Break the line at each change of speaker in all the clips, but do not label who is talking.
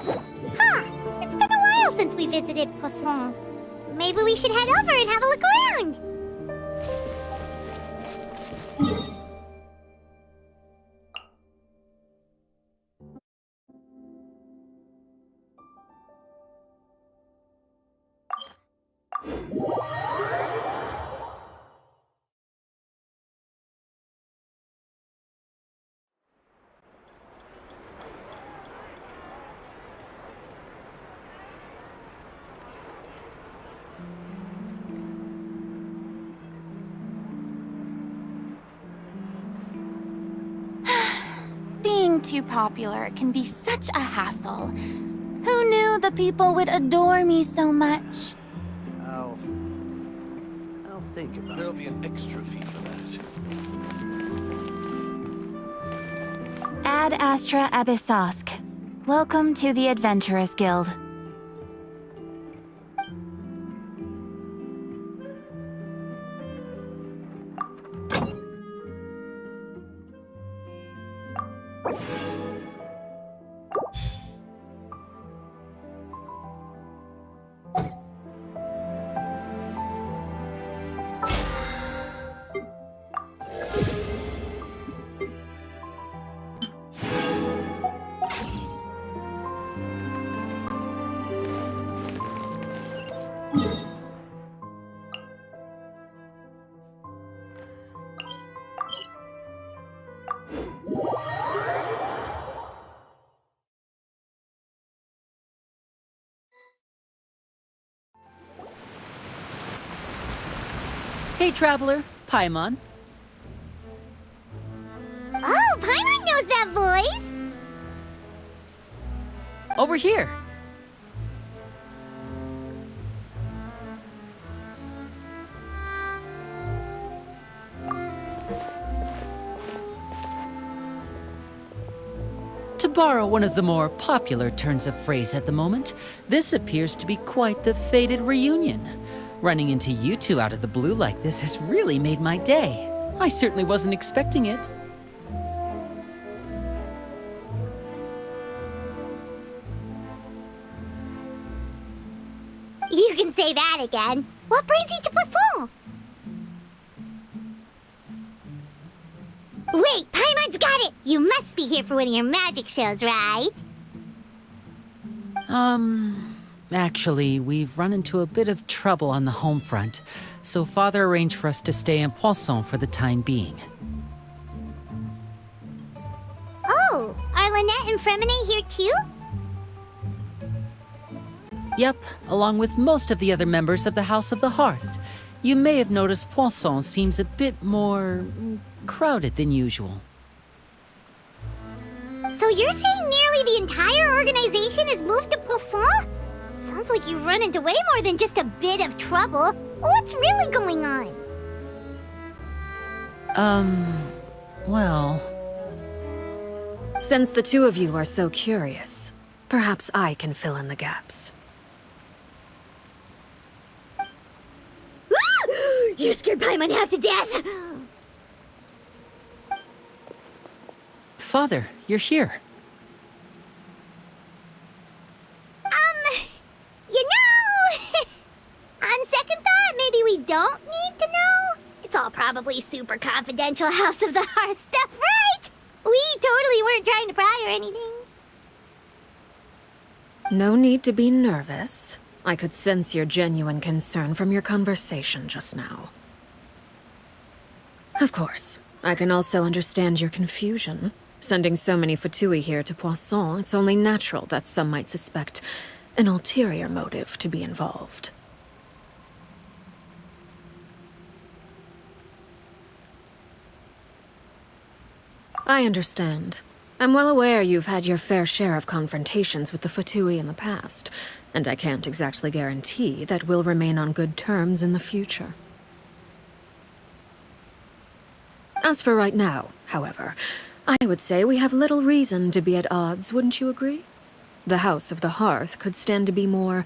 Huh, it's been a while since we visited Poisson. Maybe we should head over and have a look around.
Being too popular can be such a hassle. Who knew the people would adore me so much?
I'll think about it.
There'll be an extra fee for that.
Ad Astra Abyssosk. Welcome to the Adventurers Guild.
Hey, traveler, Paimon.
Oh, Paimon knows that voice!
Over here. To borrow one of the more popular turns of phrase at the moment, this appears to be quite the fated reunion. Running into you two out of the blue like this has really made my day. I certainly wasn't expecting it.
You can say that again. What brings you to Poisson? Wait, Paimon's got it! You must be here for one of your magic shows, right?
Actually, we've run into a bit of trouble on the home front, so Father arranged for us to stay in Poisson for the time being.
Oh, are Lynette and Fremine here too?
Yep, along with most of the other members of the House of the Hearth. You may have noticed Poisson seems a bit more crowded than usual.
So you're saying nearly the entire organization has moved to Poisson? Sounds like you've run into way more than just a bit of trouble. What's really going on?
Well...
Since the two of you are so curious, perhaps I can fill in the gaps.
You scared Paimon half to death!
Father, you're here.
You know... On second thought, maybe we don't need to know? It's all probably super confidential House of the Hearth stuff, right? We totally weren't trying to pry or anything.
No need to be nervous. I could sense your genuine concern from your conversation just now. Of course, I can also understand your confusion. Sending so many Fatui here to Poisson, it's only natural that some might suspect an ulterior motive to be involved. I understand. I'm well aware you've had your fair share of confrontations with the Fatui in the past, and I can't exactly guarantee that we'll remain on good terms in the future. As for right now, however, I would say we have little reason to be at odds, wouldn't you agree? The House of the Hearth could stand to be more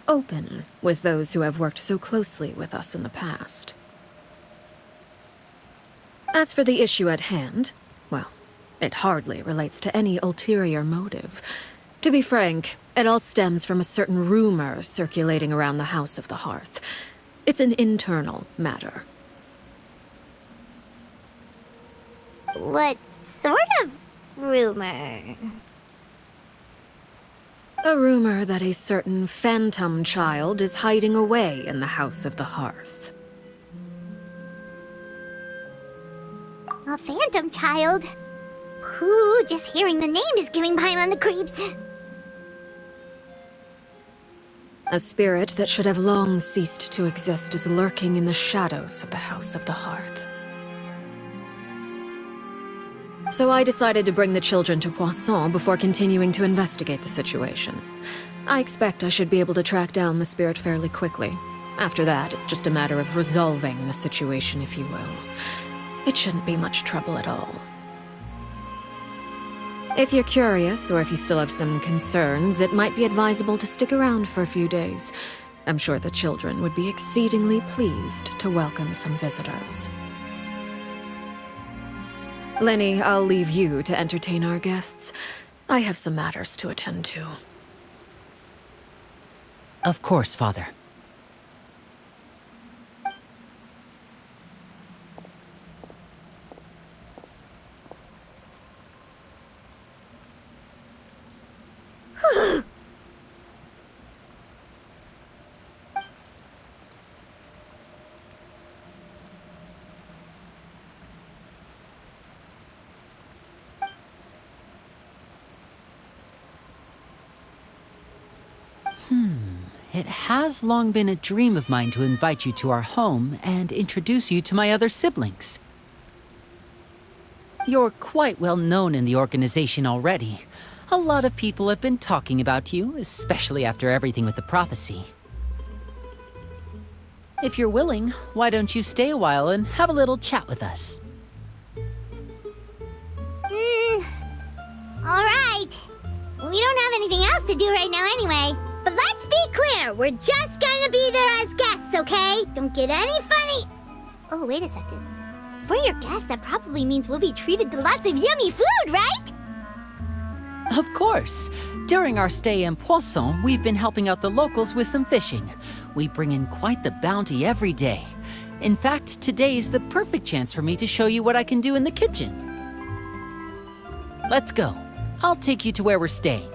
open with those who have worked so closely with us in the past. As for the issue at hand, well, it hardly relates to any ulterior motive. To be frank, it all stems from a certain rumor circulating around the House of the Hearth. It's an internal matter.
What sort of rumor?
A rumor that a certain phantom child is hiding away in the House of the Hearth.
A phantom child? Ooh, just hearing the name is giving Paimon the creeps.
A spirit that should have long ceased to exist is lurking in the shadows of the House of the Hearth. So I decided to bring the children to Poisson before continuing to investigate the situation. I expect I should be able to track down the spirit fairly quickly. After that, it's just a matter of resolving the situation, if you will. It shouldn't be much trouble at all. If you're curious, or if you still have some concerns, it might be advisable to stick around for a few days. I'm sure the children would be exceedingly pleased to welcome some visitors. Lenny, I'll leave you to entertain our guests. I have some matters to attend to.
Of course, Father. It has long been a dream of mine to invite you to our home and introduce you to my other siblings. You're quite well known in the organization already. A lot of people have been talking about you, especially after everything with the prophecy. If you're willing, why don't you stay a while and have a little chat with us?
Alright. We don't have anything else to do right now anyway. But let's be clear, we're just gonna be there as guests, okay? Don't get any funny... Oh, wait a second. For your guests, that probably means we'll be treated to lots of yummy food, right?
Of course. During our stay in Poisson, we've been helping out the locals with some fishing. We bring in quite the bounty every day. In fact, today's the perfect chance for me to show you what I can do in the kitchen. Let's go. I'll take you to where we're staying.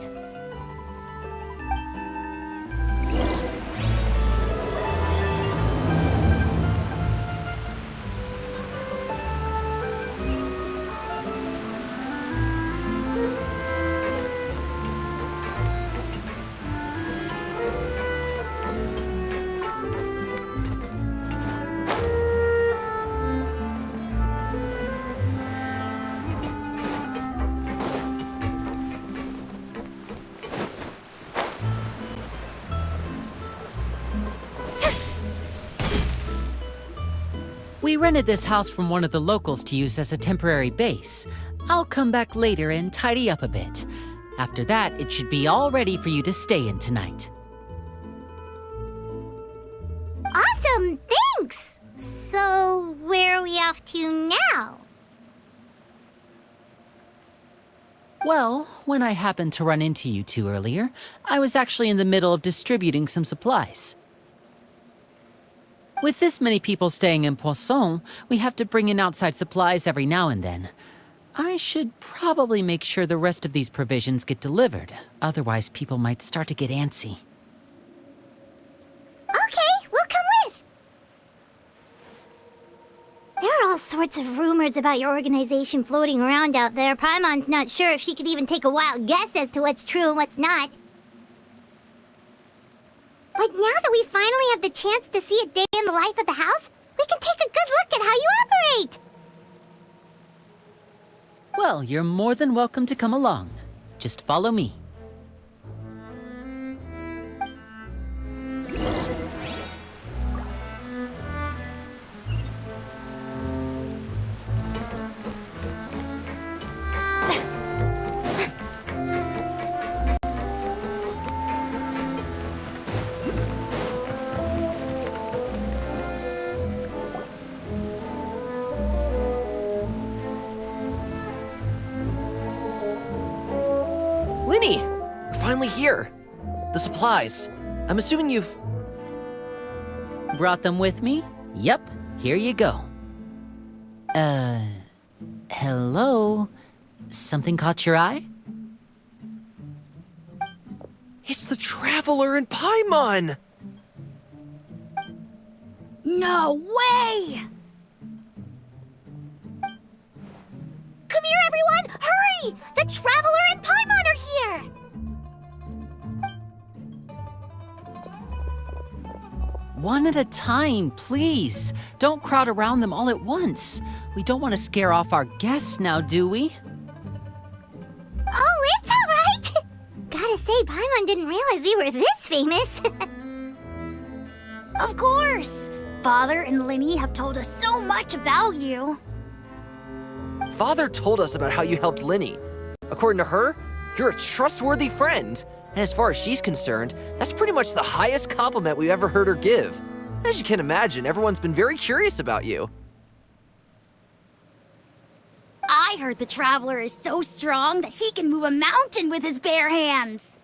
We rented this house from one of the locals to use as a temporary base. I'll come back later and tidy up a bit. After that, it should be all ready for you to stay in tonight.
Awesome, thanks! So, where are we off to now?
Well, when I happened to run into you two earlier, I was actually in the middle of distributing some supplies. With this many people staying in Poisson, we have to bring in outside supplies every now and then. I should probably make sure the rest of these provisions get delivered, otherwise people might start to get antsy.
Okay, we'll come with! There are all sorts of rumors about your organization floating around out there. Paimon's not sure if she could even take a wild guess as to what's true and what's not. But now that we finally have the chance to see a day in the life of the house, we can take a good look at how you operate!
Well, you're more than welcome to come along. Just follow me.
finally here. The supplies. I'm assuming you've...
Brought them with me? Yep, here you go. Hello? Something caught your eye?
It's the Traveler in Paimon!
No way! Come here, everyone! Hurry! The Traveler and Paimon are here!
One at a time, please. Don't crowd around them all at once. We don't want to scare off our guests now, do we?
Oh, it's all right! Gotta say, Paimon didn't realize we were this famous.
Of course! Father and Linny have told us so much about you.
Father told us about how you helped Linny. According to her, you're a trustworthy friend. And as far as she's concerned, that's pretty much the highest compliment we've ever heard her give. As you can imagine, everyone's been very curious about you.
I heard the Traveler is so strong that he can move a mountain with his bare hands.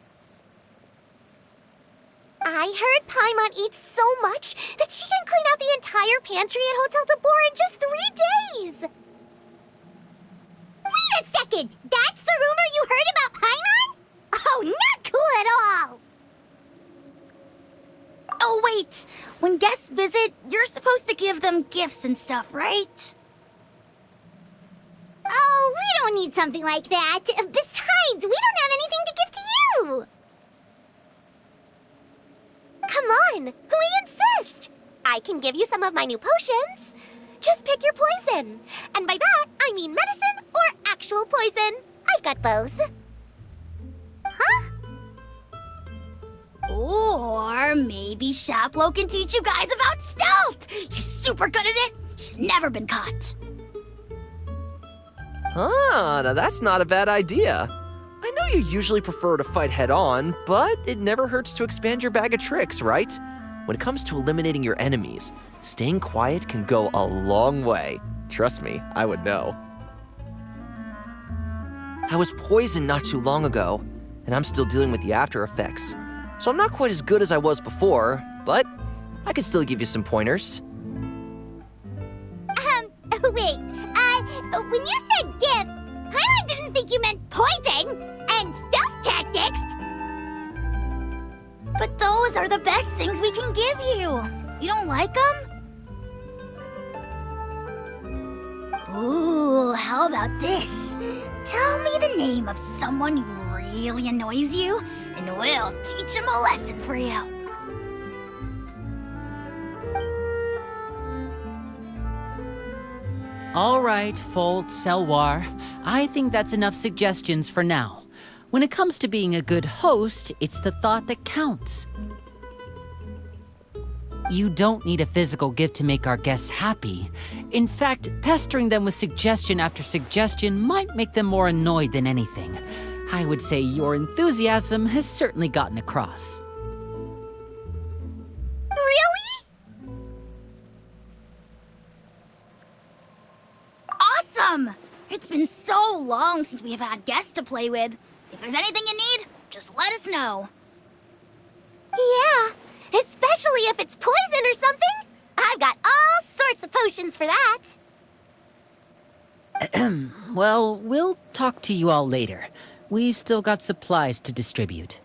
I heard Paimon eats so much that she can clean out the entire pantry at Hotel Tabor in just 3 days! Wait a second! That's the rumor you heard about Paimon? Oh, not cool at all!
Oh, wait! When guests visit, you're supposed to give them gifts and stuff, right?
Oh, we don't need something like that. Besides, we don't have anything to give to you! Come on, we insist! I can give you some of my new potions. Just pick your poison. And by that, I mean medicine or actual poison. I've got both. Huh?
Or maybe Shaplo can teach you guys about stealth! He's super good at it! He's never been caught!
Ah, now that's not a bad idea. I know you usually prefer to fight head-on, but it never hurts to expand your bag of tricks, right? When it comes to eliminating your enemies, staying quiet can go a long way. Trust me, I would know. I was poisoned not too long ago, and I'm still dealing with the after effects. So I'm not quite as good as I was before, but I can still give you some pointers.
Wait, when you said gifts, Paimon didn't think you meant poison and stealth tactics.
But those are the best things we can give you! You don't like them? Ooh, how about this? Tell me the name of someone who really annoys you, and we'll teach him a lesson for you.
All right, Fold, Selwar. I think that's enough suggestions for now. When it comes to being a good host, it's the thought that counts. You don't need a physical gift to make our guests happy. In fact, pestering them with suggestion after suggestion might make them more annoyed than anything. I would say your enthusiasm has certainly gotten across.
Really?
Awesome! It's been so long since we have had guests to play with. If there's anything you need, just let us know.
Yeah, especially if it's poison or something. I've got all sorts of potions for that.
Well, we'll talk to you all later. We've still got supplies to distribute.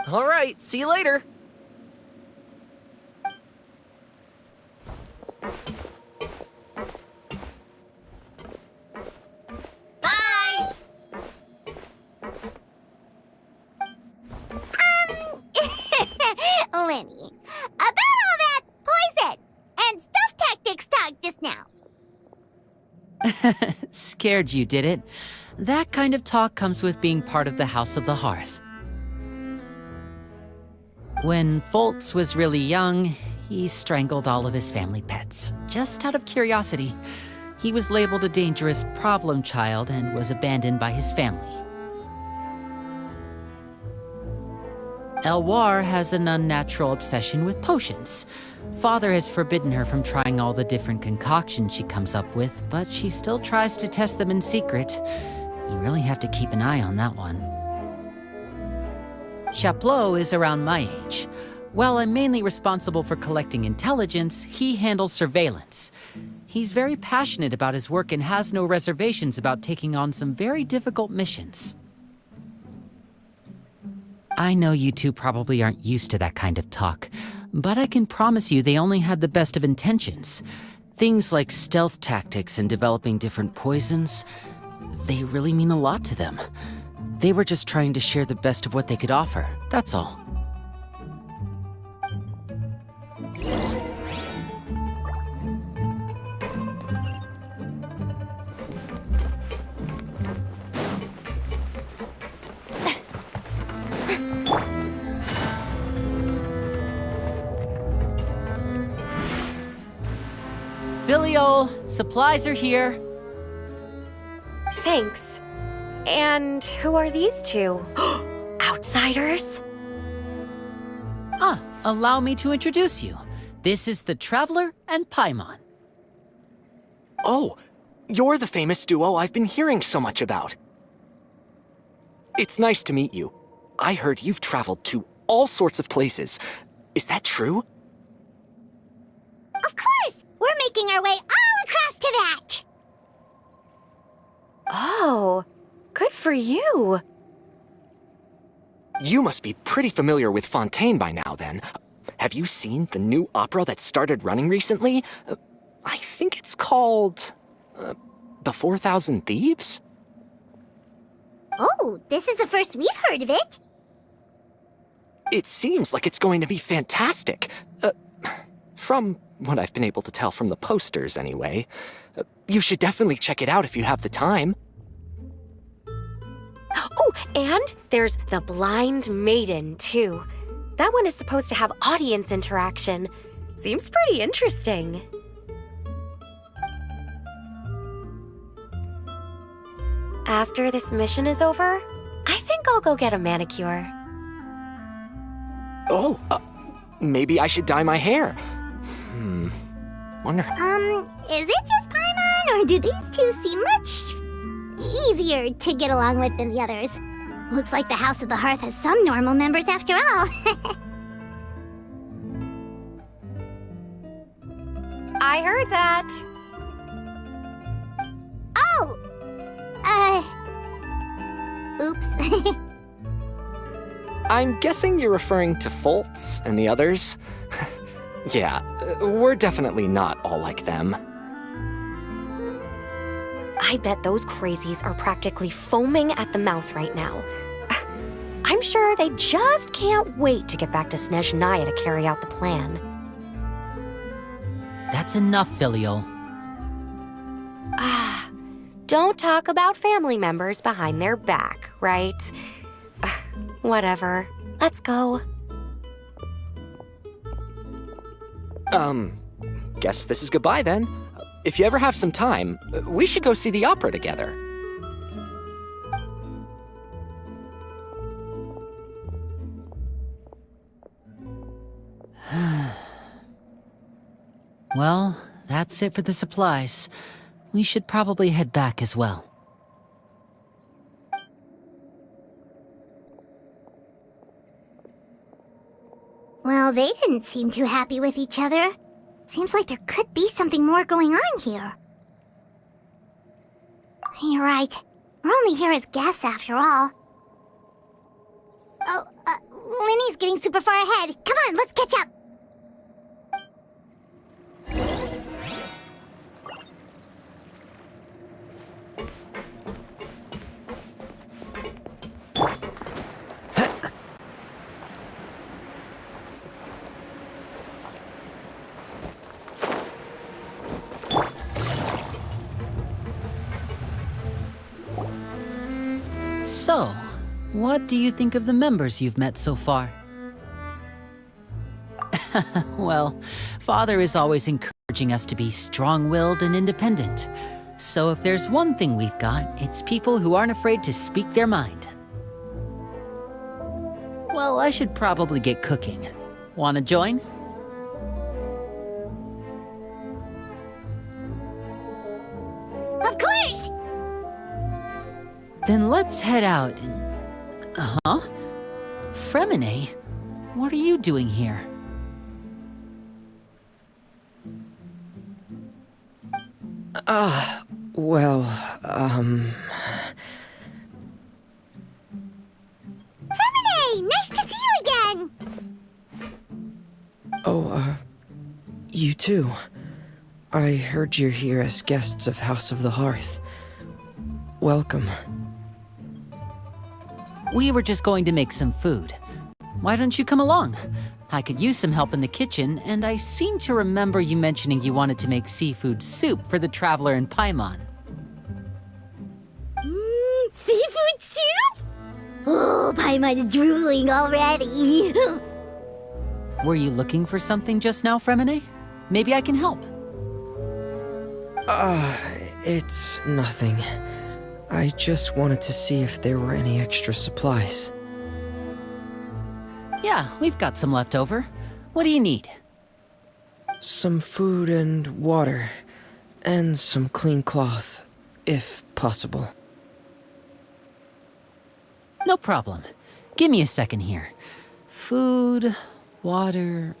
All right, see you later.
Bye!
Lenny, about all that poison and stealth tactics talk just now.
Scared you, did it? That kind of talk comes with being part of the House of the Hearth. When Foltz was really young, he strangled all of his family pets, just out of curiosity. He was labeled a dangerous problem child and was abandoned by his family. Elwar has an unnatural obsession with potions. Father has forbidden her from trying all the different concoctions she comes up with, but she still tries to test them in secret. You really have to keep an eye on that one. Chaplot is around my age. While I'm mainly responsible for collecting intelligence, he handles surveillance. He's very passionate about his work and has no reservations about taking on some very difficult missions. I know you two probably aren't used to that kind of talk, but I can promise you they only had the best of intentions. Things like stealth tactics and developing different poisons, they really mean a lot to them. They were just trying to share the best of what they could offer, that's all. Filial, supplies are here.
Thanks. And who are these two? Outsiders?
Allow me to introduce you. This is the Traveler and Paimon.
Oh, you're the famous duo I've been hearing so much about. It's nice to meet you. I heard you've traveled to all sorts of places. Is that true?
Of course! We're making our way all across to that!
Oh, good for you.
You must be pretty familiar with Fontaine by now, then. Have you seen the new opera that started running recently? I think it's called... The 4,000 Thieves?
Oh, this is the first we've heard of it.
It seems like it's going to be fantastic. From what I've been able to tell from the posters, anyway. You should definitely check it out if you have the time.
Oh, and there's The Blind Maiden, too. That one is supposed to have audience interaction. Seems pretty interesting. After this mission is over, I think I'll go get a manicure.
Oh, maybe I should dye my hair. Wonder...
Is it just Paimon, or do these two seem much easier to get along with than the others? Looks like the House of the Hearth has some normal members after all.
I heard that.
Oh! Oops.
I'm guessing you're referring to Foltz and the others? Yeah, we're definitely not all like them.
I bet those crazies are practically foaming at the mouth right now. I'm sure they just can't wait to get back to Snezhnaya to carry out the plan.
That's enough, Filial.
Don't talk about family members behind their back, right? Whatever. Let's go.
Guess this is goodbye then. If you ever have some time, we should go see the opera together.
Well, that's it for the supplies. We should probably head back as well.
Well, they didn't seem too happy with each other. Seems like there could be something more going on here. You're right. We're only here as guests after all. Oh, Linny's getting super far ahead. Come on, let's catch up.
So, what do you think of the members you've met so far? Well, Father is always encouraging us to be strong-willed and independent. So if there's one thing we've got, it's people who aren't afraid to speak their mind. Well, I should probably get cooking. Wanna join?
Of course!
Then let's head out and... Fremine, what are you doing here?
Hey, nice to see you again!
You too. I heard you're here as guests of House of the Hearth. Welcome.
We were just going to make some food. Why don't you come along? I could use some help in the kitchen, and I seem to remember you mentioning you wanted to make seafood soup for the traveler in Paimon.
Seafood soup? Oh, Paimon's drooling already.
Were you looking for something just now, Fremine? Maybe I can help.
It's nothing. I just wanted to see if there were any extra supplies.
Yeah, we've got some left over. What do you need?
Some food and water, and some clean cloth, if possible.
No problem. Give me a second here. Food, water...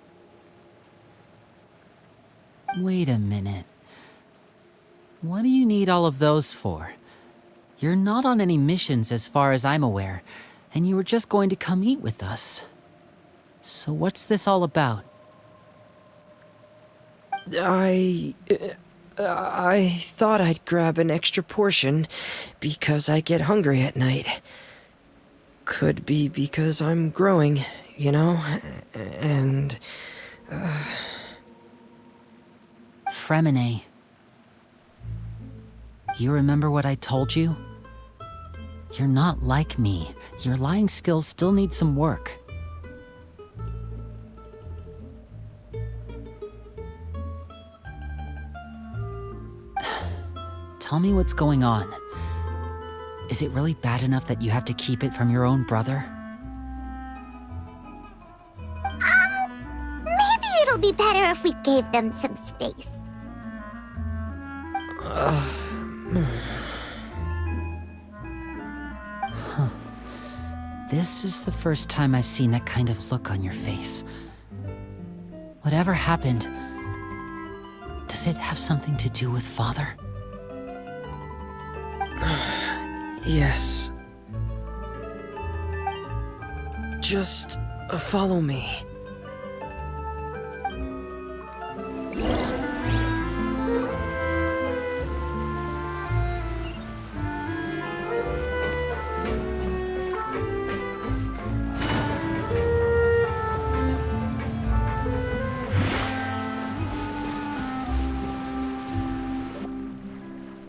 Wait a minute. What do you need all of those for? You're not on any missions as far as I'm aware, and you were just going to come eat with us. So what's this all about?
I thought I'd grab an extra portion because I get hungry at night. Could be because I'm growing, you know, and...
Fremine. You remember what I told you? You're not like me. Your lying skills still need some work. Tell me what's going on. Is it really bad enough that you have to keep it from your own brother?
Maybe it'll be better if we gave them some space.
This is the first time I've seen that kind of look on your face. Whatever happened, does it have something to do with Father?
Yes. Just follow me.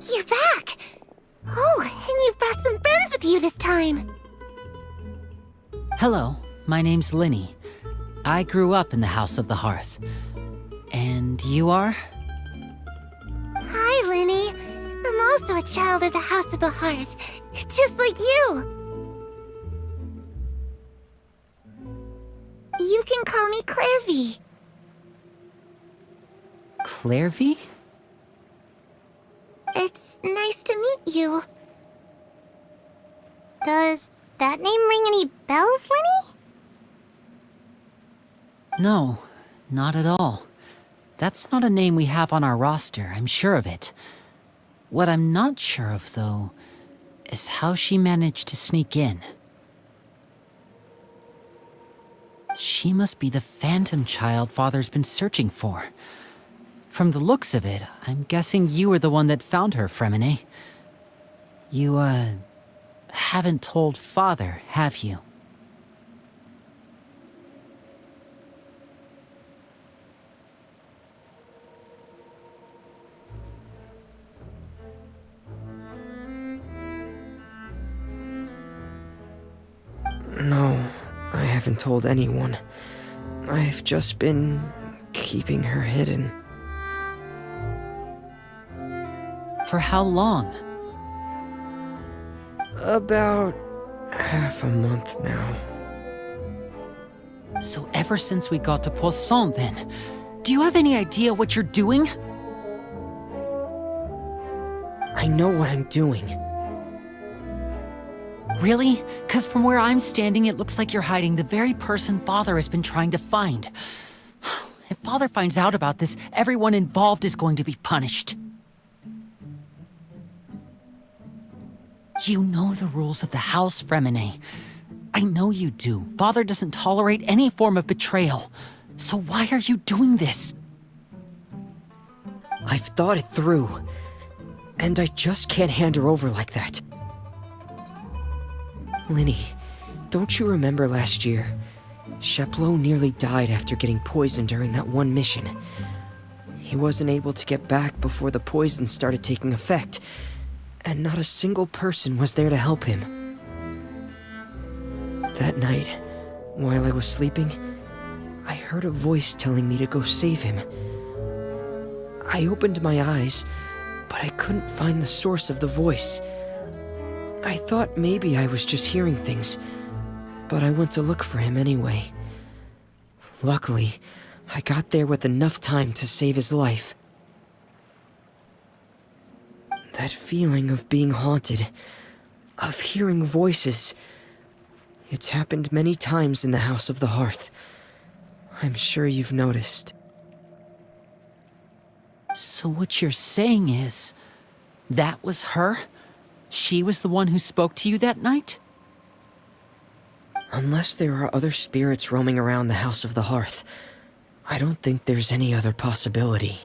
You're back! Oh, and you've brought some friends with you this time.
Hello, my name's Linny. I grew up in the House of the Hearth. And you are?
Hi, Linny. I'm also a child of the House of the Hearth, just like you. You can call me Clairvy.
Clairvy?
It's nice to meet you. Does that name ring any bells, Linny?
No, not at all. That's not a name we have on our roster, I'm sure of it. What I'm not sure of, though, is how she managed to sneak in. She must be the phantom child Father's been searching for. From the looks of it, I'm guessing you were the one that found her, Fremine. You, haven't told Father, have you?
No, I haven't told anyone. I've just been keeping her hidden.
For how long?
About half a month now.
So ever since we got to Poisson, then, do you have any idea what you're doing?
I know what I'm doing.
Really? Because from where I'm standing, it looks like you're hiding the very person Father has been trying to find. If Father finds out about this, everyone involved is going to be punished. You know the rules of the house, Fremine. I know you do. Father doesn't tolerate any form of betrayal. So why are you doing this?
I've thought it through, and I just can't hand her over like that. Linny, don't you remember last year? Chapleau nearly died after getting poisoned during that one mission. He wasn't able to get back before the poison started taking effect, and not a single person was there to help him. That night, while I was sleeping, I heard a voice telling me to go save him. I opened my eyes, but I couldn't find the source of the voice. I thought maybe I was just hearing things, but I went to look for him anyway. Luckily, I got there with enough time to save his life. That feeling of being haunted, of hearing voices, it's happened many times in the House of the Hearth. I'm sure you've noticed.
So what you're saying is, that was her? She was the one who spoke to you that night?
Unless there are other spirits roaming around the House of the Hearth, I don't think there's any other possibility.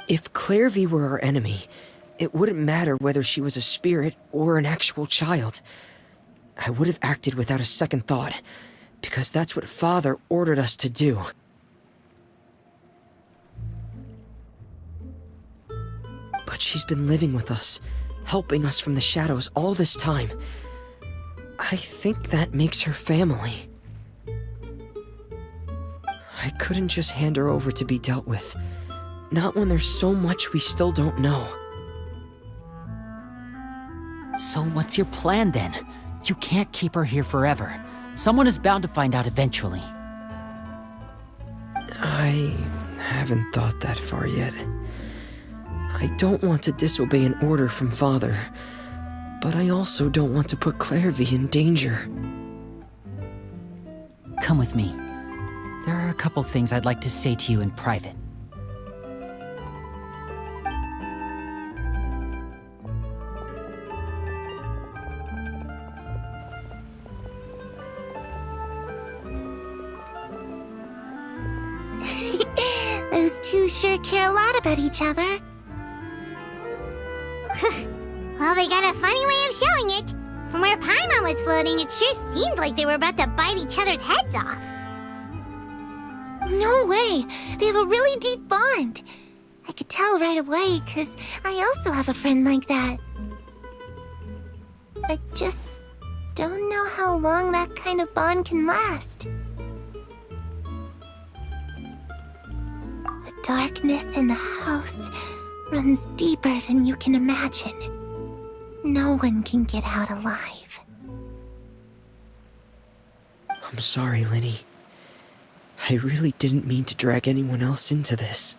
If Clairvy were our enemy, it wouldn't matter whether she was a spirit or an actual child. I would have acted without a second thought, because that's what Father ordered us to do. But she's been living with us, helping us from the shadows all this time. I think that makes her family. I couldn't just hand her over to be dealt with. Not when there's so much we still don't know.
So what's your plan then? You can't keep her here forever. Someone is bound to find out eventually.
I haven't thought that far yet. I don't want to disobey an order from Father, but I also don't want to put Clairvy in danger.
Come with me. There are a couple things I'd like to say to you in private.
Those two sure care a lot about each other. Well, they got a funny way of showing it. From where Paimon was floating, it sure seemed like they were about to bite each other's heads off. No way! They have a really deep bond. I could tell right away, because I also have a friend like that. I just don't know how long that kind of bond can last. The darkness in the house runs deeper than you can imagine. No one can get out alive.
I'm sorry, Linny. I really didn't mean to drag anyone else into this.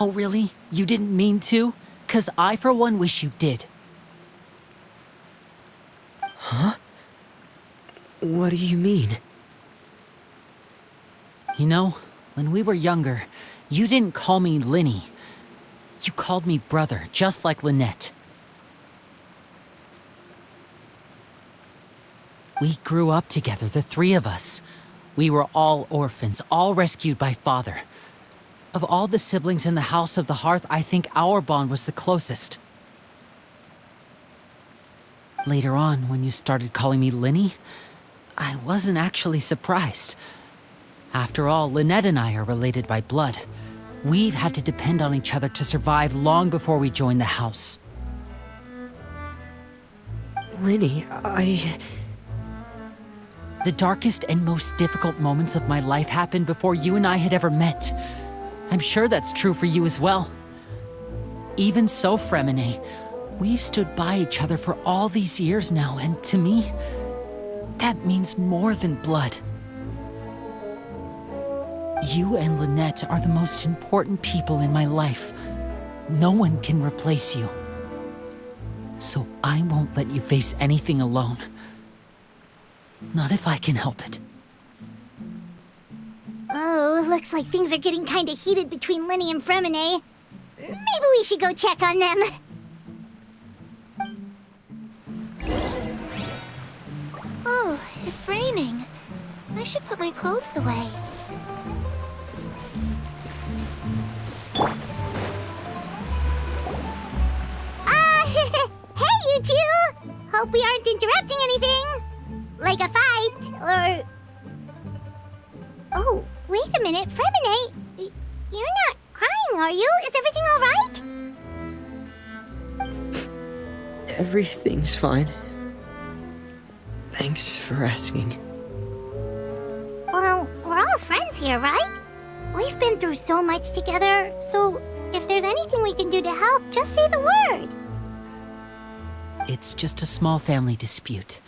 Oh really? You didn't mean to? 'Cause I for one wish you did.
Huh? What do you mean?
You know, when we were younger, you didn't call me Linny. You called me brother, just like Lynette. We grew up together, the three of us. We were all orphans, all rescued by Father. Of all the siblings in the House of the Hearth, I think our bond was the closest. Later on, when you started calling me Linny, I wasn't actually surprised. After all, Lynette and I are related by blood. We've had to depend on each other to survive long before we joined the house.
Linny,
The darkest and most difficult moments of my life happened before you and I had ever met. I'm sure that's true for you as well. Even so, Fremine, we've stood by each other for all these years now, and to me, that means more than blood. You and Lynette are the most important people in my life. No one can replace you. So I won't let you face anything alone. Not if I can help it.
Oh, looks like things are getting kinda heated between Lenny and Fremine. Maybe we should go check on them.
Oh, it's raining. I should put my clothes away.
Hey, you two! Hope we aren't interrupting anything. Like a fight, or... Oh, wait a minute, Fremine. You're not crying, are you? Is everything alright?
Everything's fine. Thanks for asking.
Well, we're all friends here, right? We've been through so much together, so if there's anything we can do to help, just say the word.
It's just a small family dispute.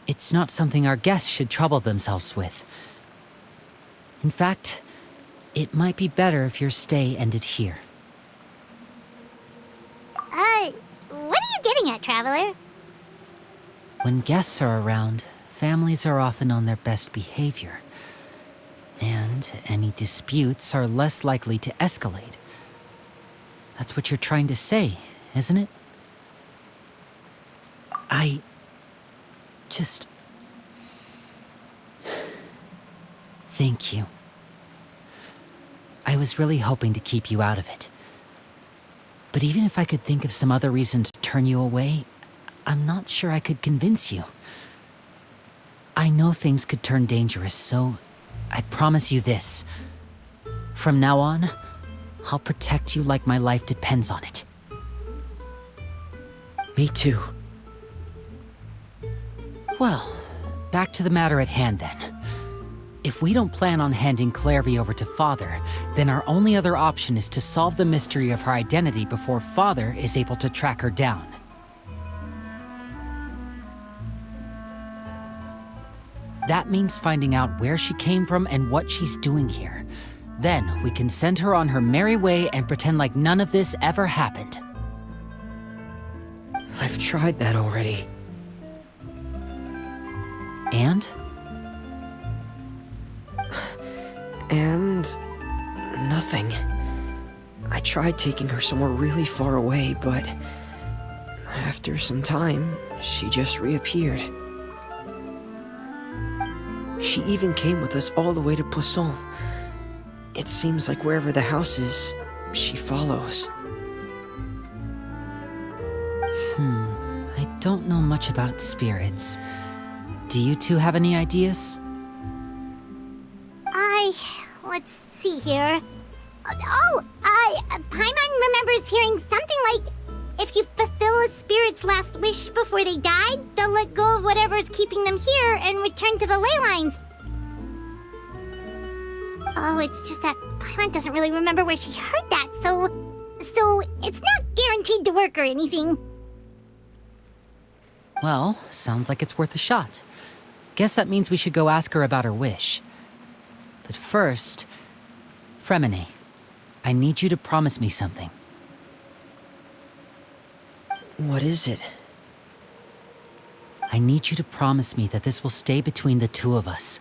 It's not something our guests should trouble themselves with. In fact, it might be better if your stay ended here.
What are you getting at, Traveler?
When guests are around, families are often on their best behavior. And any disputes are less likely to escalate. That's what you're trying to say, isn't it? I just... Thank you. I was really hoping to keep you out of it. But even if I could think of some other reason to turn you away, I'm not sure I could convince you. I know things could turn dangerous, so I promise you this. From now on, I'll protect you like my life depends on it.
Me too.
Well, back to the matter at hand then. If we don't plan on handing Clairvy over to Father, then our only other option is to solve the mystery of her identity before Father is able to track her down. That means finding out where she came from and what she's doing here. Then we can send her on her merry way and pretend like none of this ever happened.
I've tried that already.
And?
And... nothing. I tried taking her somewhere really far away, but... after some time, she just reappeared. She even came with us all the way to Poisson. It seems like wherever the house is, she follows.
I don't know much about spirits. Do you two have any ideas?
Let's see here. Paimon remembers hearing something like, if you fulfill a spirit's last wish before they died, they'll let go of whatever's keeping them here and return to the ley lines. Oh, it's just that Paimon doesn't really remember where she heard that, so it's not guaranteed to work or anything.
Well, sounds like it's worth a shot. Guess that means we should go ask her about her wish. But first, Fremine, I need you to promise me something.
What is it?
I need you to promise me that this will stay between the two of us.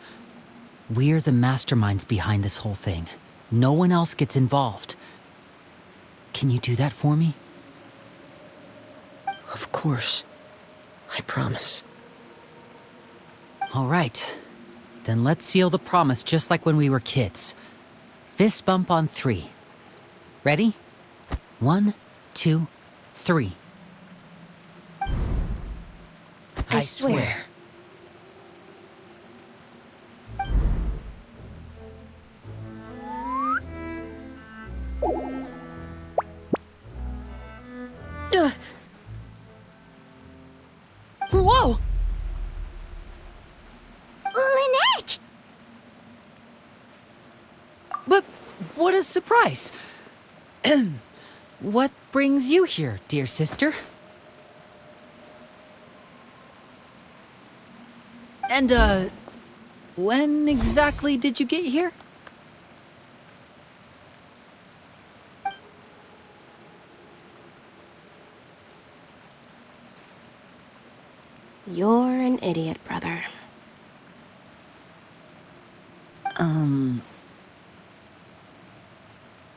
We're the masterminds behind this whole thing. No one else gets involved. Can you do that for me?
Of course. I promise.
All right. Then let's seal the promise just like when we were kids. Fist bump on 3. Ready? 1, 2, 3.
I swear.
Whoa!
Lynette!
But what a surprise! What brings you here, dear sister? And, when exactly did you get here?
You're an idiot, brother.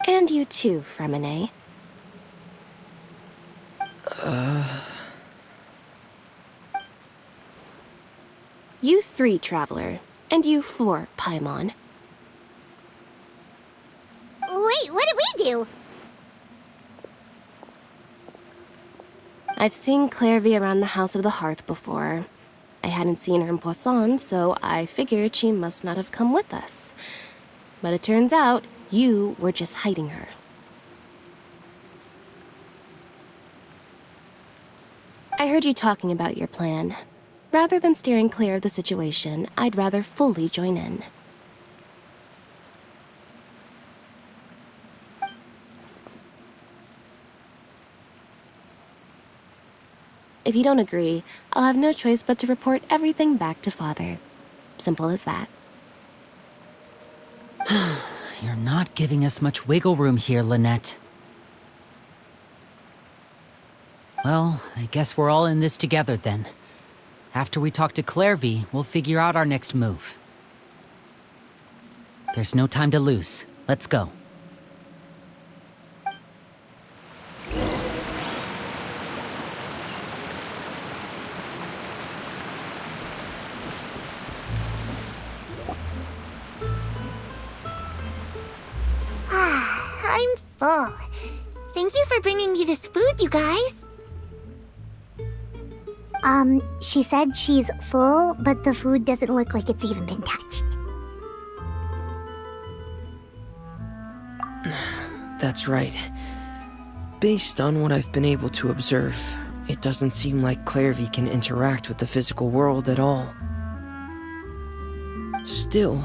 And you too, Fremine. You 3, Traveler. And you 4, Paimon.
Wait, what did we do?
I've seen Clairvy around the House of the Hearth before. I hadn't seen her in Poisson, so I figured she must not have come with us. But it turns out you were just hiding her. I heard you talking about your plan. Rather than steering clear of the situation, I'd rather fully join in. If you don't agree, I'll have no choice but to report everything back to Father. Simple as that.
You're not giving us much wiggle room here, Lynette. Well, I guess we're all in this together then. After we talk to Clairvy, we'll figure out our next move. There's no time to lose. Let's go.
I'm full. Thank you for bringing me this food, you guys. She said she's full, but the food doesn't look like it's even been touched.
That's right. Based on what I've been able to observe, it doesn't seem like Clairvy can interact with the physical world at all. Still,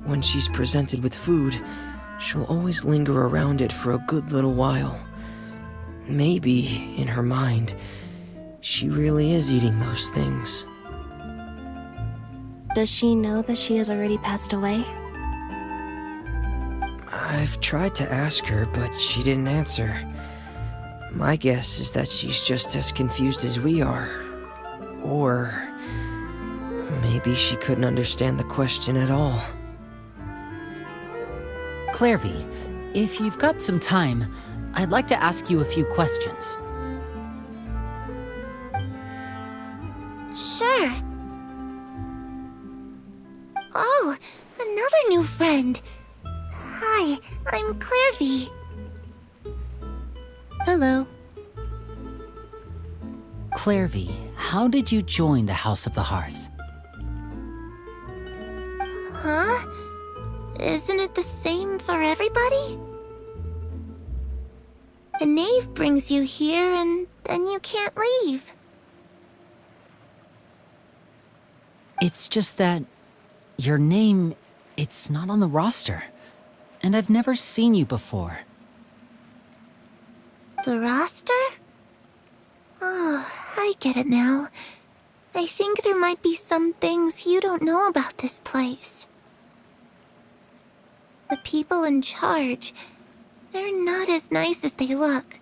when she's presented with food, she'll always linger around it for a good little while. Maybe, in her mind, she really is eating those things.
Does she know that she has already passed away?
I've tried to ask her, but she didn't answer. My guess is that she's just as confused as we are. Or maybe she couldn't understand the question at all.
Clairvy, if you've got some time, I'd like to ask you a few questions.
Sure. Oh, another new friend. Hi, I'm Clairvy.
Hello.
Clairvy, how did you join the House of the Hearth?
Huh? Isn't it the same for everybody? The knave brings you here and then you can't leave.
It's just that your name, it's not on the roster. And I've never seen you before.
The roster? Oh, I get it now. I think there might be some things you don't know about this place. The people in charge, they're not as nice as they look.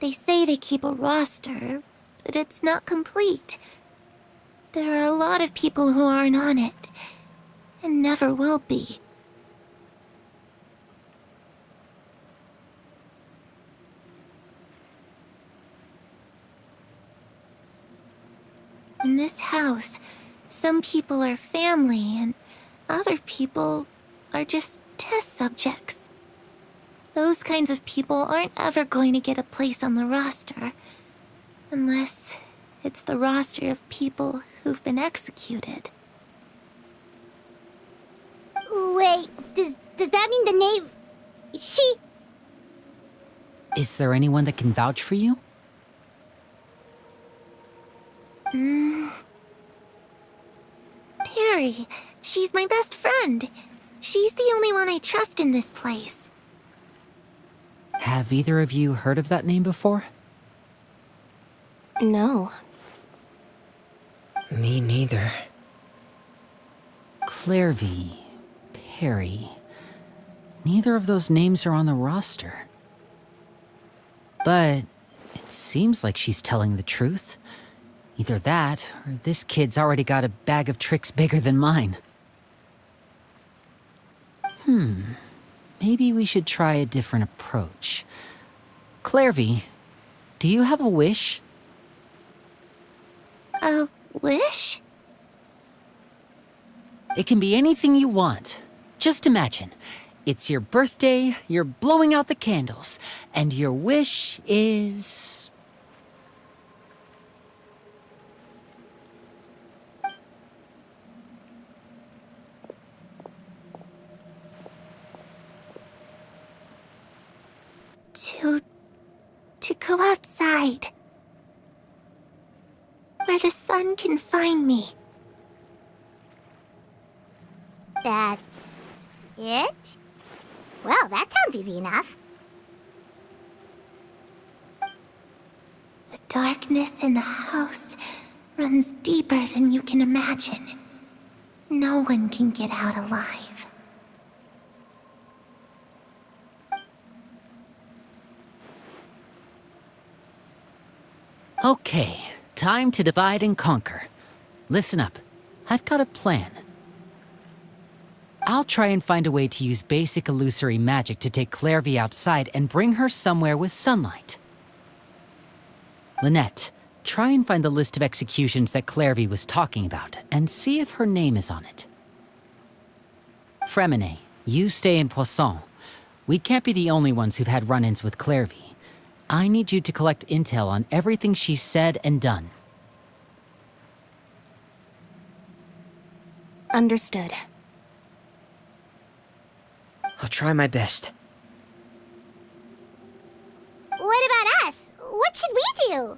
They say they keep a roster, but it's not complete. There are a lot of people who aren't on it, and never will be. In this house, some people are family and other people are just test subjects. Those kinds of people aren't ever going to get a place on the roster, unless it's the roster of people who've been executed. Wait, does that mean the knave... she...
Is there anyone that can vouch for you?
Perry. She's my best friend. She's the only one I trust in this place.
Have either of you heard of that name before?
No.
Me neither.
Clairvy, Perry. Neither of those names are on the roster. But it seems like she's telling the truth. Either that, or this kid's already got a bag of tricks bigger than mine. Maybe we should try a different approach. Clairvy, do you have a wish?
A wish?
It can be anything you want. Just imagine. It's your birthday, you're blowing out the candles, and your wish is...
To go outside. Where the sun can find me. That's it? Well, that sounds easy enough. The darkness in the house runs deeper than you can imagine. No one can get out alive.
Okay, time to divide and conquer. Listen up, I've got a plan. I'll try and find a way to use basic illusory magic to take Clairvy outside and bring her somewhere with sunlight. Lynette, try and find the list of executions that Clairvy was talking about, and see if her name is on it. Fremine, you stay in Poisson. We can't be the only ones who've had run-ins with Clairvy. I need you to collect intel on everything she's said and done.
Understood.
I'll try my best.
What about us? What should we do?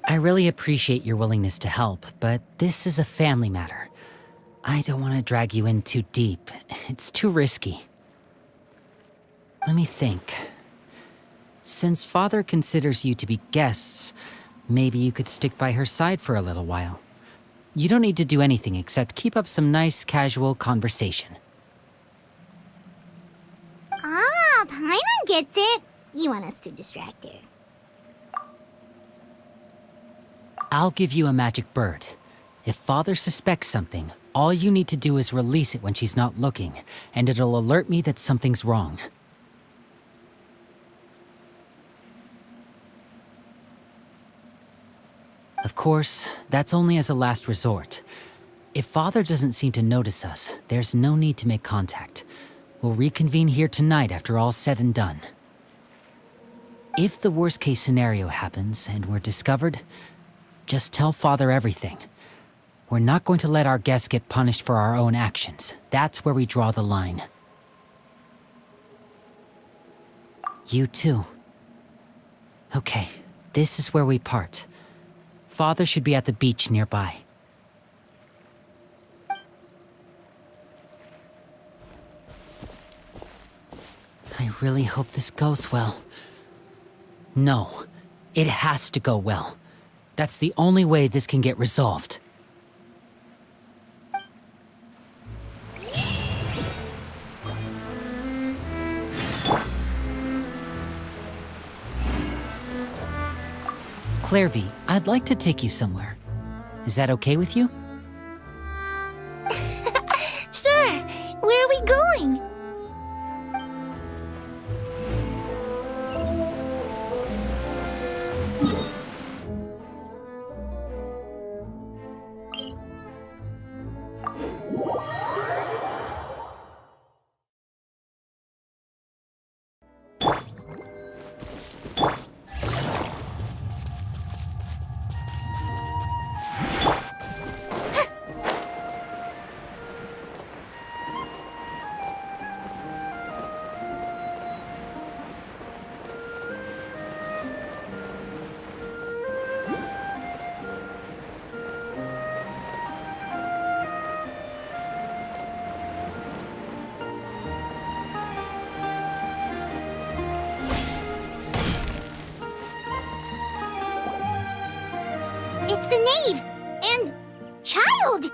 I really appreciate your willingness to help, but this is a family matter. I don't want to drag you in too deep. It's too risky. Let me think. Since Father considers you to be guests, maybe you could stick by her side for a little while. You don't need to do anything except keep up some nice, casual conversation.
Ah, Paimon gets it. You want us to distract her.
I'll give you a magic bird. If Father suspects something, all you need to do is release it when she's not looking, and it'll alert me that something's wrong. Of course, that's only as a last resort. If Father doesn't seem to notice us, there's no need to make contact. We'll reconvene here tonight after all's said and done. If the worst-case scenario happens and we're discovered, just tell Father everything. We're not going to let our guests get punished for our own actions. That's where we draw the line. You too. Okay, this is where we part. Father should be at the beach nearby. I really hope this goes well. No, it has to go well. That's the only way this can get resolved. Clairvy, I'd like to take you somewhere. Is that okay with you?
Sure. Where are we going? It's the knave! And... child!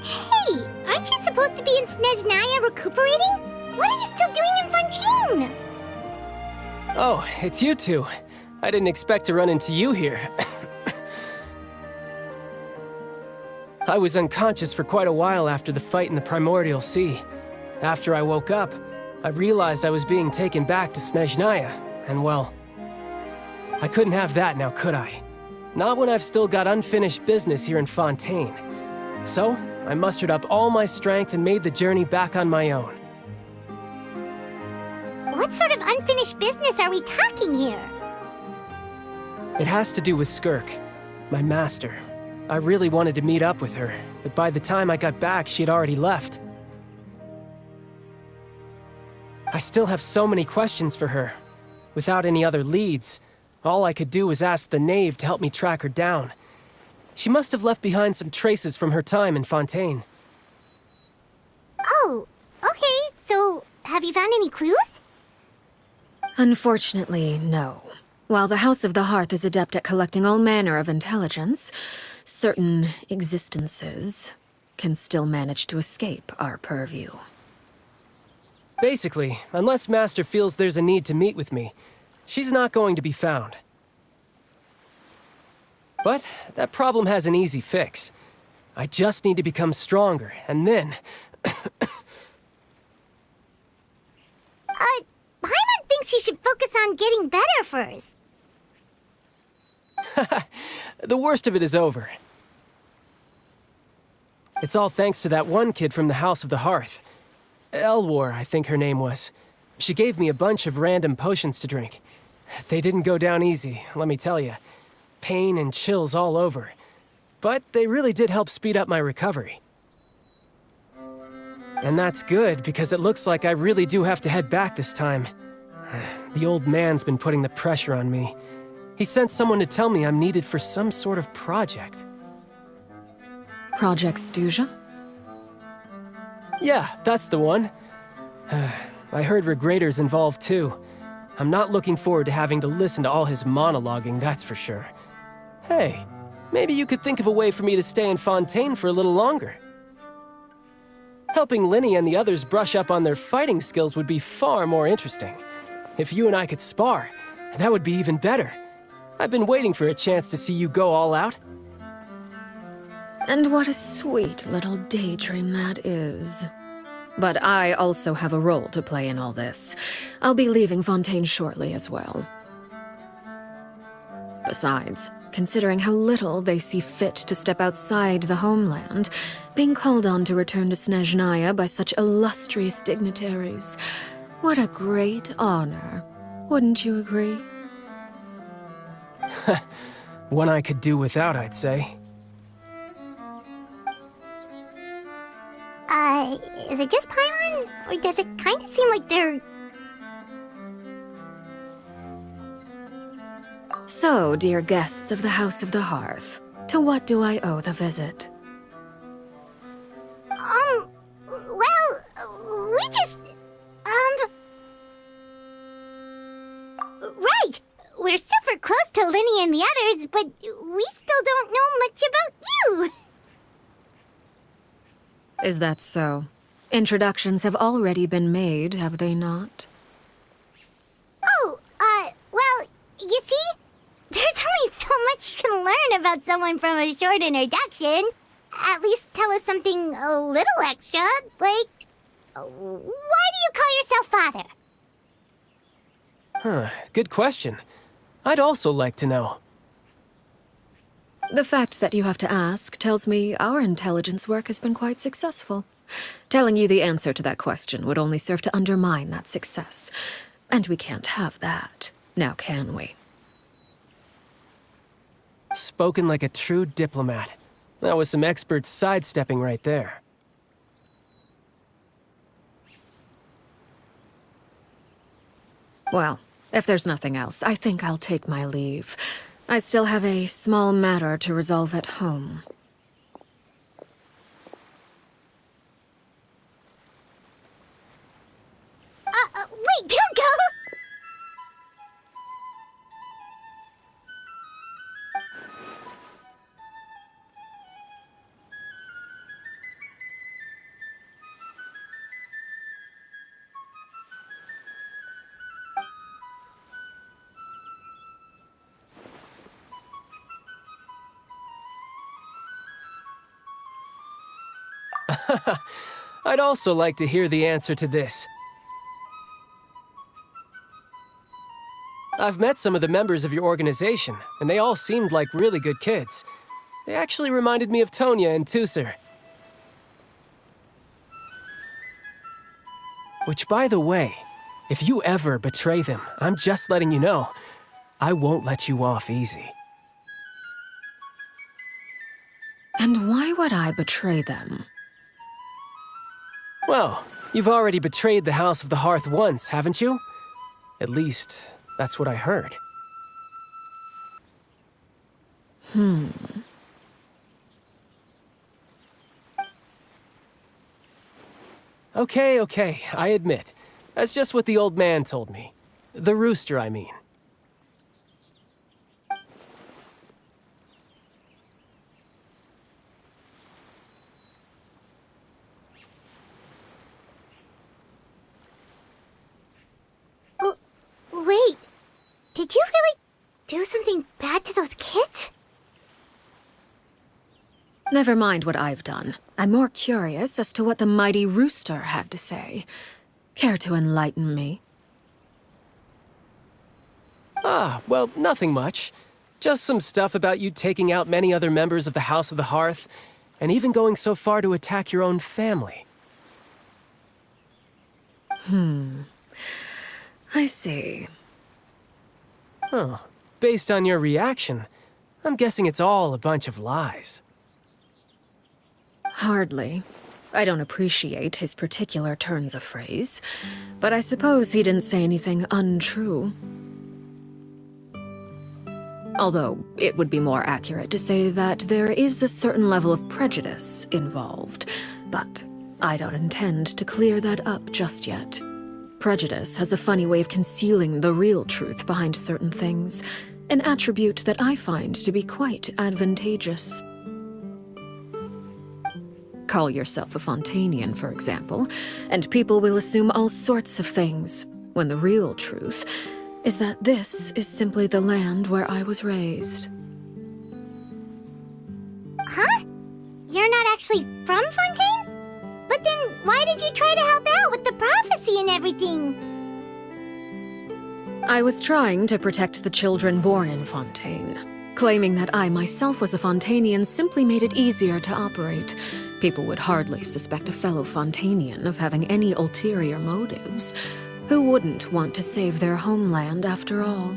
Hey, aren't you supposed to be in Snezhnaya recuperating? What are you still doing in Fontaine?
Oh, it's you two.
I didn't expect to run into you here. I was unconscious for quite a while after the fight in the Primordial Sea. After I woke up, I realized I was being taken back to Snezhnaya, and well, I couldn't have that now, could I? Not when I've still got unfinished business here in Fontaine. So, I mustered up all my strength and made the journey back on my own.
What sort of unfinished business are we talking here?
It has to do with Skirk, my master. I really wanted to meet up with her, but by the time I got back, she had already left. I still have so many questions for her. Without any other leads, all I could do was ask the knave to help me track her down. She must have left behind some traces from her time in Fontaine.
Oh, okay, so have you found any clues?
Unfortunately, no. While the House of the Hearth is adept at collecting all manner of intelligence, certain existences can still manage to escape our purview.
Basically, unless Master feels there's a need to meet with me, she's not going to be found. But that problem has an easy fix. I just need to become stronger, and then...
Paimon thinks you should focus on getting better first.
The worst of it is over. It's all thanks to that one kid from the House of the Hearth. Elwar, I think her name was. She gave me a bunch of random potions to drink. They didn't go down easy, let me tell you. Pain and chills all over. But they really did help speed up my recovery. And that's good, because it looks like I really do have to head back this time. The old man's been putting the pressure on me. He sent someone to tell me I'm needed for some sort of project.
Project Stuja?
Yeah, that's the one. I heard Regrator's involved too. I'm not looking forward to having to listen to all his monologuing, that's for sure. Hey, maybe you could think of a way for me to stay in Fontaine for a little longer. Helping Linny and the others brush up on their fighting skills would be far more interesting. If you and I could spar, that would be even better. I've been waiting for a chance to see you go all out.
And what a sweet little daydream that is. But I also have a role to play in all this. I'll be leaving Fontaine shortly as well. Besides, considering how little they see fit to step outside the homeland, being called on to return to Snezhnaya by such illustrious dignitaries, what a great honor. Wouldn't you agree?
One I could do without, I'd say.
Is it just Paimon? Or does it kind of seem like they're...
So, dear guests of the House of the Hearth, to what do I owe the visit?
Well, we just... Right! We're super close to Linny and the others, but we still don't know much about you!
Is that so? Introductions have already been made, have they not?
Oh, well, you see? There's only so much you can learn about someone from a short introduction. At least tell us something a little extra, like... Why do you call yourself father?
Huh, good question. I'd also like to know.
The fact that you have to ask tells me our intelligence work has been quite successful. Telling you the answer to that question would only serve to undermine that success. And we can't have that, now can we?
Spoken like a true diplomat. That was some expert sidestepping right there.
Well, if there's nothing else, I think I'll take my leave. I still have a small matter to resolve at home.
Wait, don't go!
I'd also like to hear the answer to this. I've met some of the members of your organization, and they all seemed like really good kids. They actually reminded me of Tonya and Tusser. Which, by the way, if you ever betray them, I'm just letting you know, I won't let you off easy.
And why would I betray them?
Well, you've already betrayed the House of the Hearth once, haven't you? At least, that's what I heard. Okay, I admit. That's just what the old man told me. The rooster, I mean.
Wait, did you really do something bad to those kids?
Never mind what I've done. I'm more curious as to what the mighty rooster had to say. Care to enlighten me?
Well, nothing much. Just some stuff about you taking out many other members of the House of the Hearth, and even going so far to attack your own family.
I see.
Huh. Based on your reaction, I'm guessing it's all a bunch of lies.
Hardly. I don't appreciate his particular turns of phrase, but I suppose he didn't say anything untrue. Although, it would be more accurate to say that there is a certain level of prejudice involved, but I don't intend to clear that up just yet. Prejudice has a funny way of concealing the real truth behind certain things, an attribute that I find to be quite advantageous. Call yourself a Fontanian, for example, and people will assume all sorts of things, when the real truth is that this is simply the land where I was raised.
Huh? You're not actually from Fontaine? But then why did you try to help out with the prophecy and everything?
I was trying to protect the children born in Fontaine. Claiming that I myself was a Fontanian simply made it easier to operate. People would hardly suspect a fellow Fontanian of having any ulterior motives. Who wouldn't want to save their homeland after all?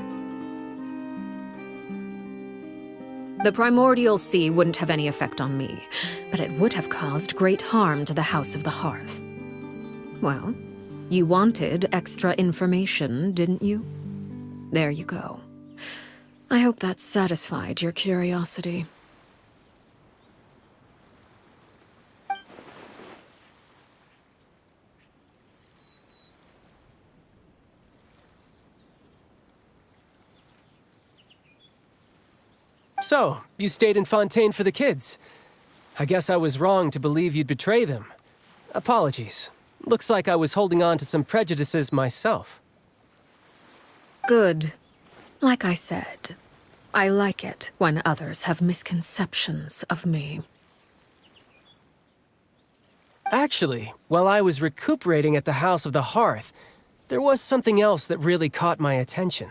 The primordial sea wouldn't have any effect on me, but it would have caused great harm to the House of the Hearth. Well, you wanted extra information, didn't you? There you go. I hope that satisfied your curiosity.
So, you stayed in Fontaine for the kids. I guess I was wrong to believe you'd betray them. Apologies. Looks like I was holding on to some prejudices myself.
Good. Like I said, I like it when others have misconceptions of me.
Actually, while I was recuperating at the House of the Hearth, there was something else that really caught my attention.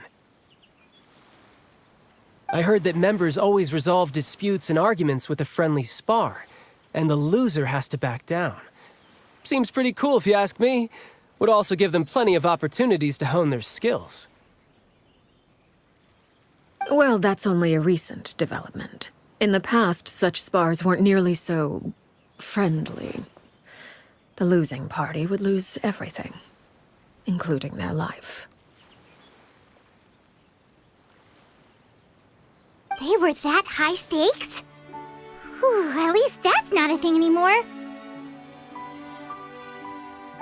I heard that members always resolve disputes and arguments with a friendly spar, and the loser has to back down. Seems pretty cool if you ask me. Would also give them plenty of opportunities to hone their skills.
Well, that's only a recent development. In the past, such spars weren't nearly so friendly. The losing party would lose everything, including their life.
They were that high stakes? Whew, at least that's not a thing anymore.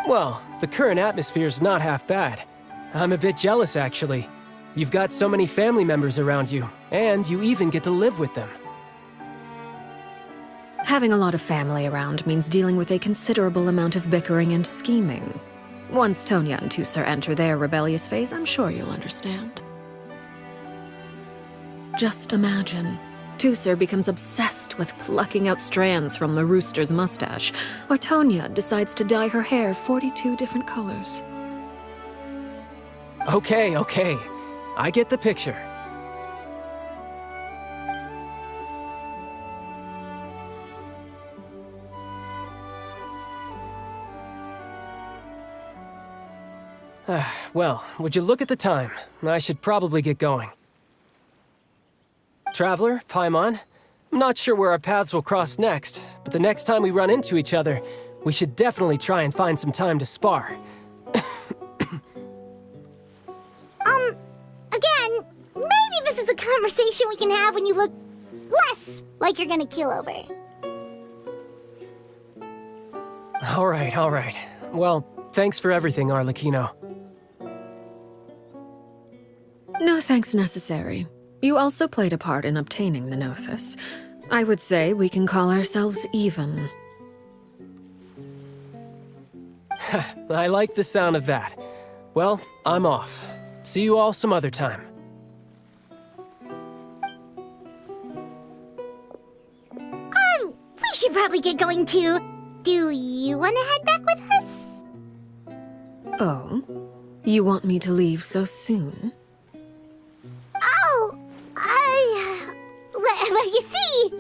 Well, the current atmosphere's not half bad. I'm a bit jealous, actually. You've got so many family members around you, and you even get to live with them.
Having a lot of family around means dealing with a considerable amount of bickering and scheming. Once Tonya and Tusser enter their rebellious phase, I'm sure you'll understand. Just imagine, Tusser becomes obsessed with plucking out strands from the rooster's mustache, or Tonya decides to dye her hair 42 different colors.
Okay, okay. I get the picture. Well, would you look at the time? I should probably get going. Traveler, Paimon, I'm not sure where our paths will cross next, but the next time we run into each other, we should definitely try and find some time to spar.
Again, maybe this is a conversation we can have when you look less like you're gonna keel over.
All right. Well, thanks for everything, Arlecchino.
No thanks necessary. You also played a part in obtaining the Gnosis. I would say we can call ourselves even.
I like the sound of that. Well, I'm off. See you all some other time.
We should probably get going too. Do you want to head back with us?
Oh? You want me to leave so soon?
Well, you see,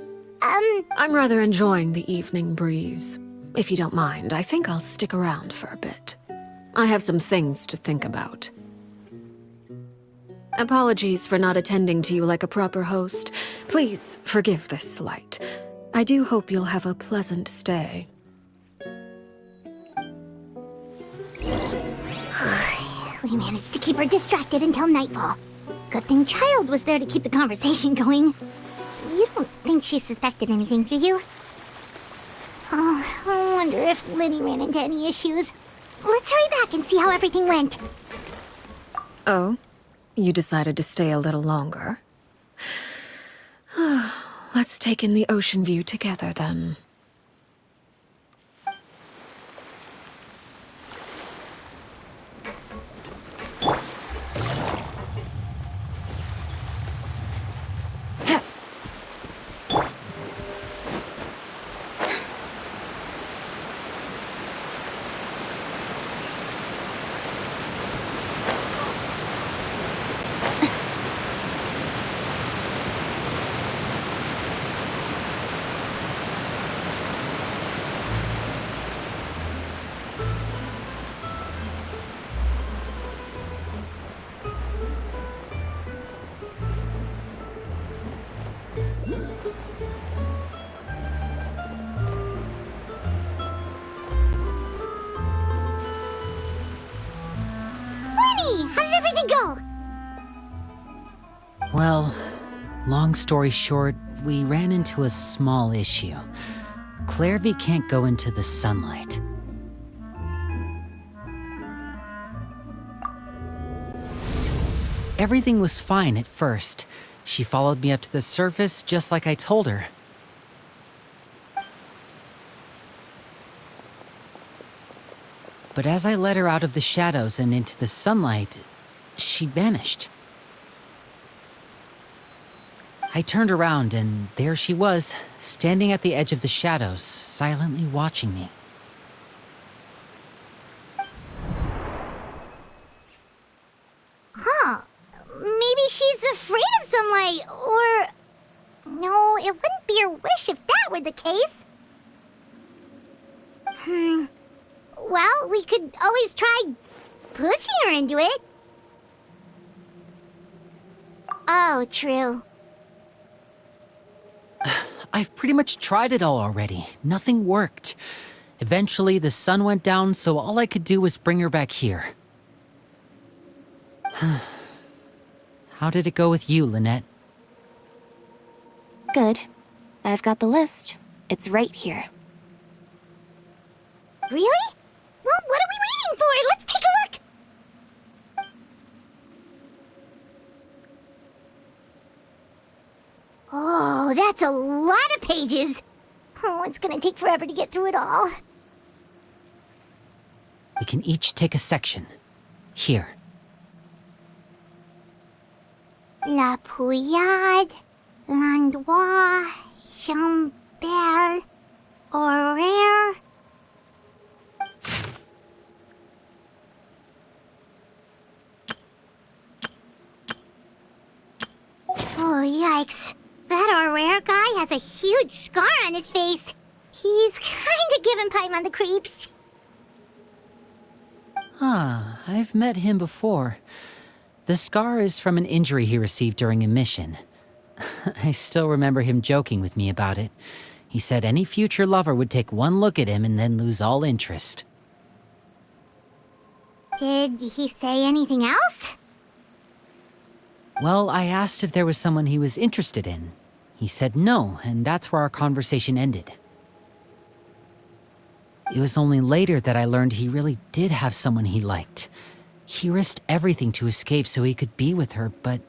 I'm rather enjoying the evening breeze. If you don't mind, I think I'll stick around for a bit. I have some things to think about. Apologies for not attending to you like a proper host. Please forgive this slight. I do hope you'll have a pleasant stay.
We managed to keep her distracted until nightfall. Good thing Child was there to keep the conversation going. You don't think she suspected anything, do you? Oh, I wonder if Liddy ran into any issues. Let's hurry back and see how everything went.
Oh? You decided to stay a little longer? Let's take in the ocean view together, then.
How did everything go?
Well, long story short, we ran into a small issue. Clairvy can't go into the sunlight. Everything was fine at first. She followed me up to the surface just like I told her. But as I led her out of the shadows and into the sunlight, she vanished. I turned around and there she was, standing at the edge of the shadows, silently watching me.
Huh. Maybe she's afraid of sunlight, or... No, it wouldn't be her wish if that were the case. Well, we could always try pushing her into it. Oh, true.
I've pretty much tried it all already. Nothing worked. Eventually, the sun went down, so all I could do was bring her back here. How did it go with you, Lynette?
Good. I've got the list. It's right here.
Really? Well, what are we waiting for? Let's take a look! Oh, that's a lot of pages. Oh, it's gonna take forever to get through it all.
We can each take a section. Here.
La Puyade, Landois, Chambel, Horaire. Oh, yikes. That Horaire guy has a huge scar on his face. He's kinda giving Paimon the creeps.
Ah, I've met him before. The scar is from an injury he received during a mission. I still remember him joking with me about it. He said any future lover would take one look at him and then lose all interest.
Did he say anything else?
Well, I asked if there was someone he was interested in. He said no, and that's where our conversation ended. It was only later that I learned he really did have someone he liked. He risked everything to escape so he could be with her, but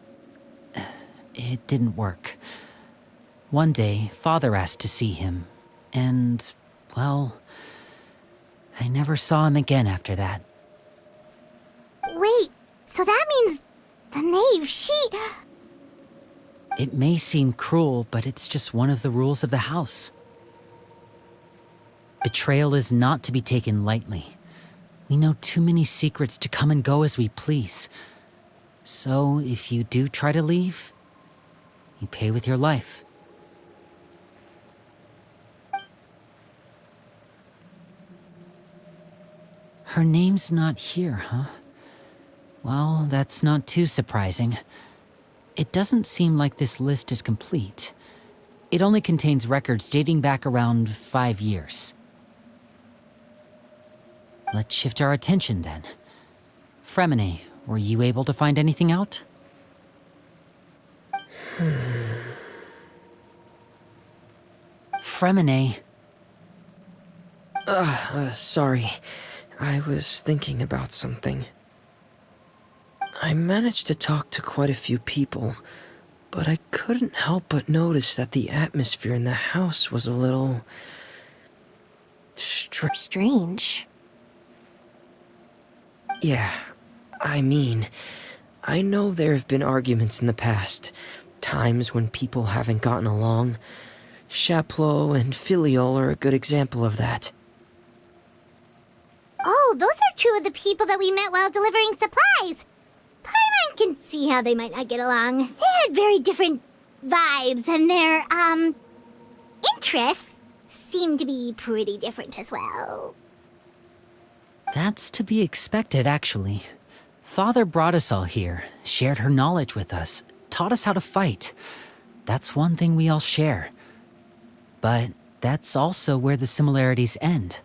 it didn't work. One day, Father asked to see him, and, well, I never saw him again after that.
Wait, so that means the knave,
It may seem cruel, but it's just one of the rules of the house. Betrayal is not to be taken lightly. We know too many secrets to come and go as we please. So, if you do try to leave, you pay with your life. Her name's not here, huh? Well, that's not too surprising. It doesn't seem like this list is complete. It only contains records dating back around 5 years. Let's shift our attention then. Fremine, were you able to find anything out? Fremine.
Sorry. I was thinking about something. I managed to talk to quite a few people, but I couldn't help but notice that the atmosphere in the house was a little...
strange.
Yeah, I mean, I know there have been arguments in the past, times when people haven't gotten along. Chaplot and Filiol are a good example of that.
Oh, those are two of the people that we met while delivering supplies. Paimon can see how they might not get along. They had very different vibes, and their, interests seem to be pretty different as well.
That's to be expected, actually. Father brought us all here, shared her knowledge with us, taught us how to fight. That's one thing we all share. But that's also where the similarities end.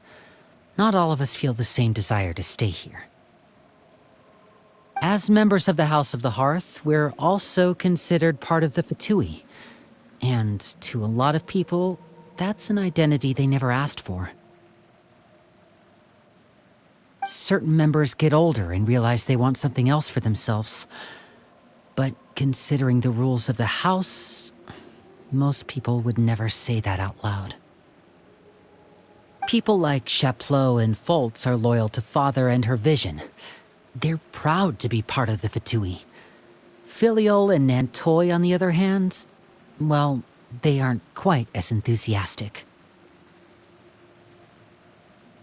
Not all of us feel the same desire to stay here. As members of the House of the Hearth, we're also considered part of the Fatui. And to a lot of people, that's an identity they never asked for. Certain members get older and realize they want something else for themselves. But considering the rules of the house, most people would never say that out loud. People like Chaplot and Foltz are loyal to Father and her vision. They're proud to be part of the Fatui. Filiol and Nantoy, on the other hand, well, they aren't quite as enthusiastic.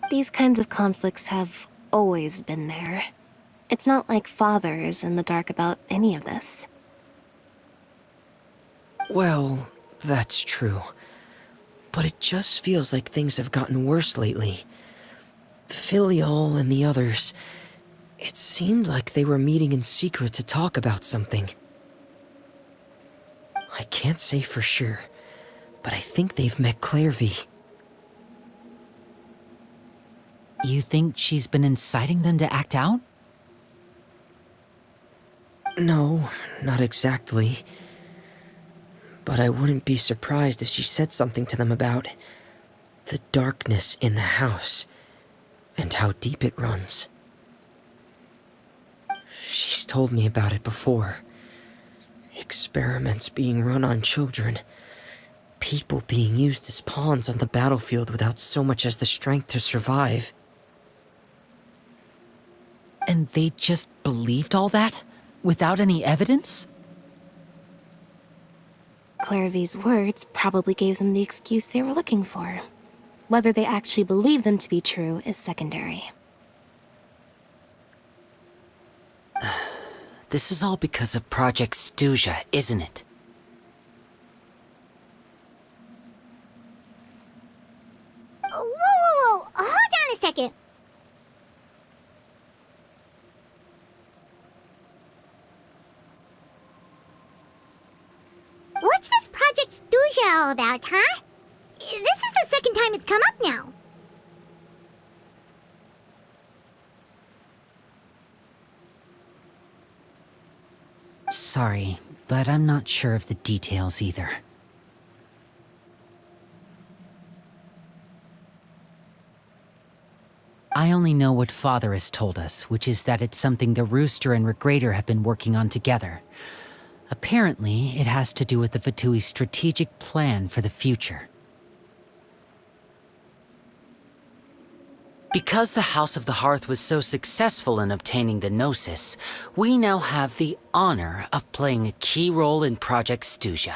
These kinds of conflicts have always been there. It's not like Father is in the dark about any of this.
Well, that's true. But it just feels like things have gotten worse lately. Filiol and the others, it seemed like they were meeting in secret to talk about something. I can't say for sure, but I think they've met Clairvy.
You think she's been inciting them to act out?
No, not exactly. But I wouldn't be surprised if she said something to them about the darkness in the house and how deep it runs. She's told me about it before. Experiments being run on children. People being used as pawns on the battlefield without so much as the strength to survive.
And they just believed all that? Without any evidence?
Clairvy's words probably gave them the excuse they were looking for. Whether they actually believe them to be true is secondary.
This is all because of Project Stuja, isn't it?
Whoa! Hold on a second. What's this Project Stuja all about, huh? This is the second time it's come up now.
Sorry, but I'm not sure of the details either. I only know what Father has told us, which is that it's something the Rooster and Regrader have been working on together. Apparently, it has to do with the Fatui's strategic plan for the future. Because the House of the Hearth was so successful in obtaining the Gnosis, we now have the honor of playing a key role in Project Stuja.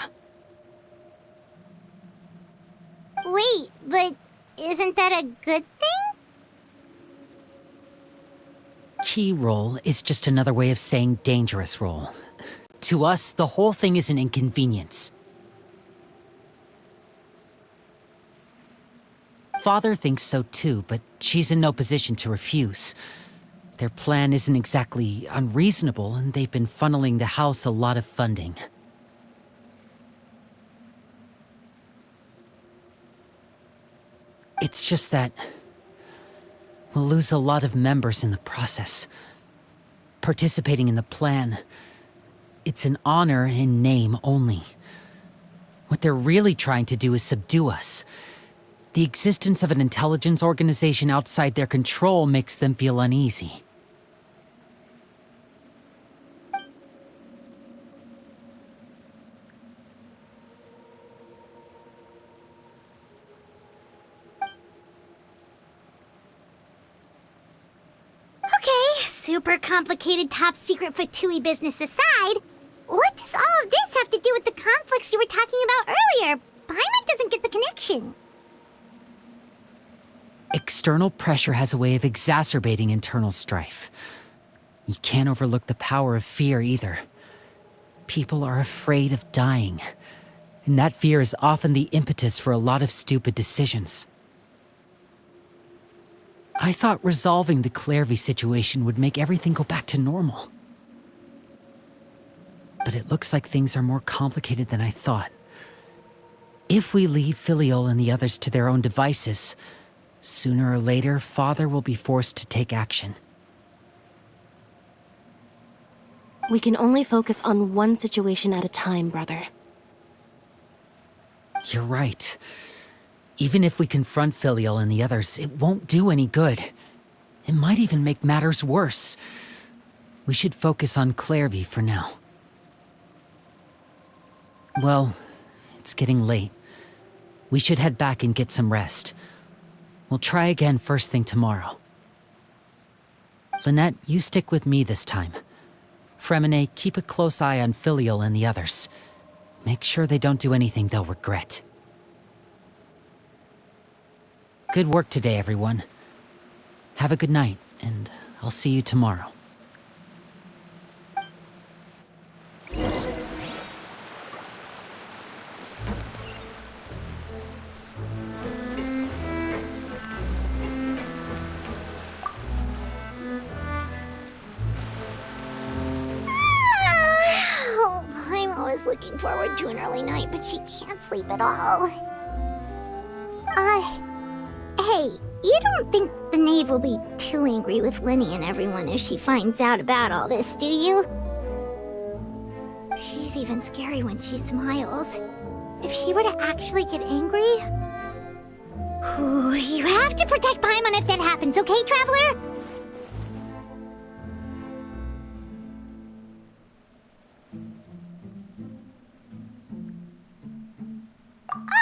Wait, but isn't that a good thing?
Key role is just another way of saying dangerous role. To us, the whole thing is an inconvenience. Father thinks so too, but she's in no position to refuse. Their plan isn't exactly unreasonable, and they've been funneling the house a lot of funding. It's just that we'll lose a lot of members in the process. Participating in the plan, it's an honor in name only. What they're really trying to do is subdue us. The existence of an intelligence organization outside their control makes them feel uneasy.
Okay, super complicated top secret Fatui business aside, what does all of this have to do with the conflicts you were talking about earlier? Paimon doesn't get the connection.
External pressure has a way of exacerbating internal strife. You can't overlook the power of fear either. People are afraid of dying, and that fear is often the impetus for a lot of stupid decisions. I thought resolving the Clairvy situation would make everything go back to normal. But it looks like things are more complicated than I thought. If we leave Filiol and the others to their own devices, sooner or later, Father will be forced to take action.
We can only focus on one situation at a time, brother.
You're right. Even if we confront Filiol and the others, it won't do any good. It might even make matters worse. We should focus on Clairvy for now. Well, it's getting late. We should head back and get some rest. We'll try again first thing tomorrow. Lynette, you stick with me this time. Fremine, keep a close eye on Filiol and the others. Make sure they don't do anything they'll regret. Good work today, everyone. Have a good night, and I'll see you tomorrow.
I'm always looking forward to an early night, but she can't sleep at all. Hey, you don't think the knave will be too angry with Linny and everyone if she finds out about all this, do you? She's even scary when she smiles. If she were to actually get angry... Ooh, you have to protect Paimon if that happens, okay, Traveler?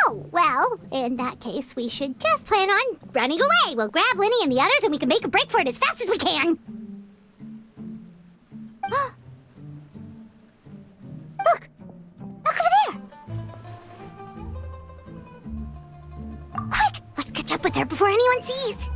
Oh, well, in that case, we should just plan on running away. We'll grab Linny and the others and we can make a break for it as fast as we can. Look! Look over there! with her before anyone sees.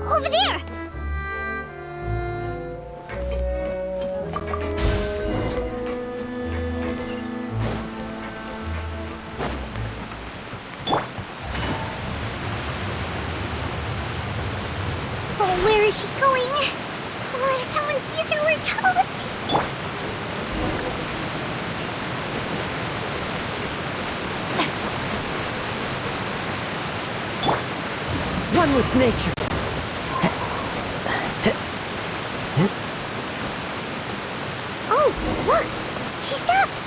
Over there! Oh, where is she going? Oh, if someone sees her, we're toast!
One with nature.
Oh, look! She stopped!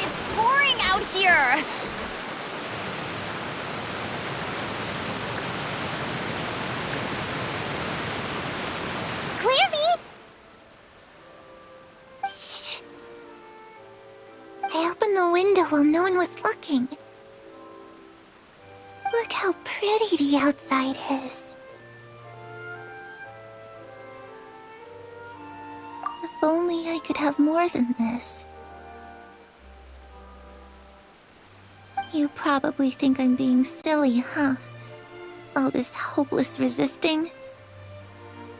It's pouring out here.
Clairvy! Shh! I opened the window while no one was looking. Look how pretty the outside is. If only I could have more than this. You probably think I'm being silly, huh? All this hopeless resisting.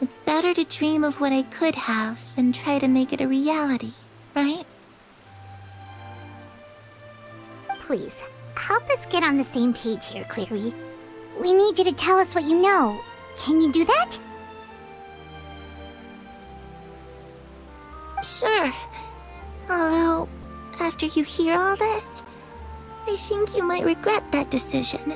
It's better to dream of what I could have than try to make it a reality, right? Please, help us get on the same page here, Clary. We need you to tell us what you know. Can you do that? Sure. Although, after you hear all this, I think you might regret that decision.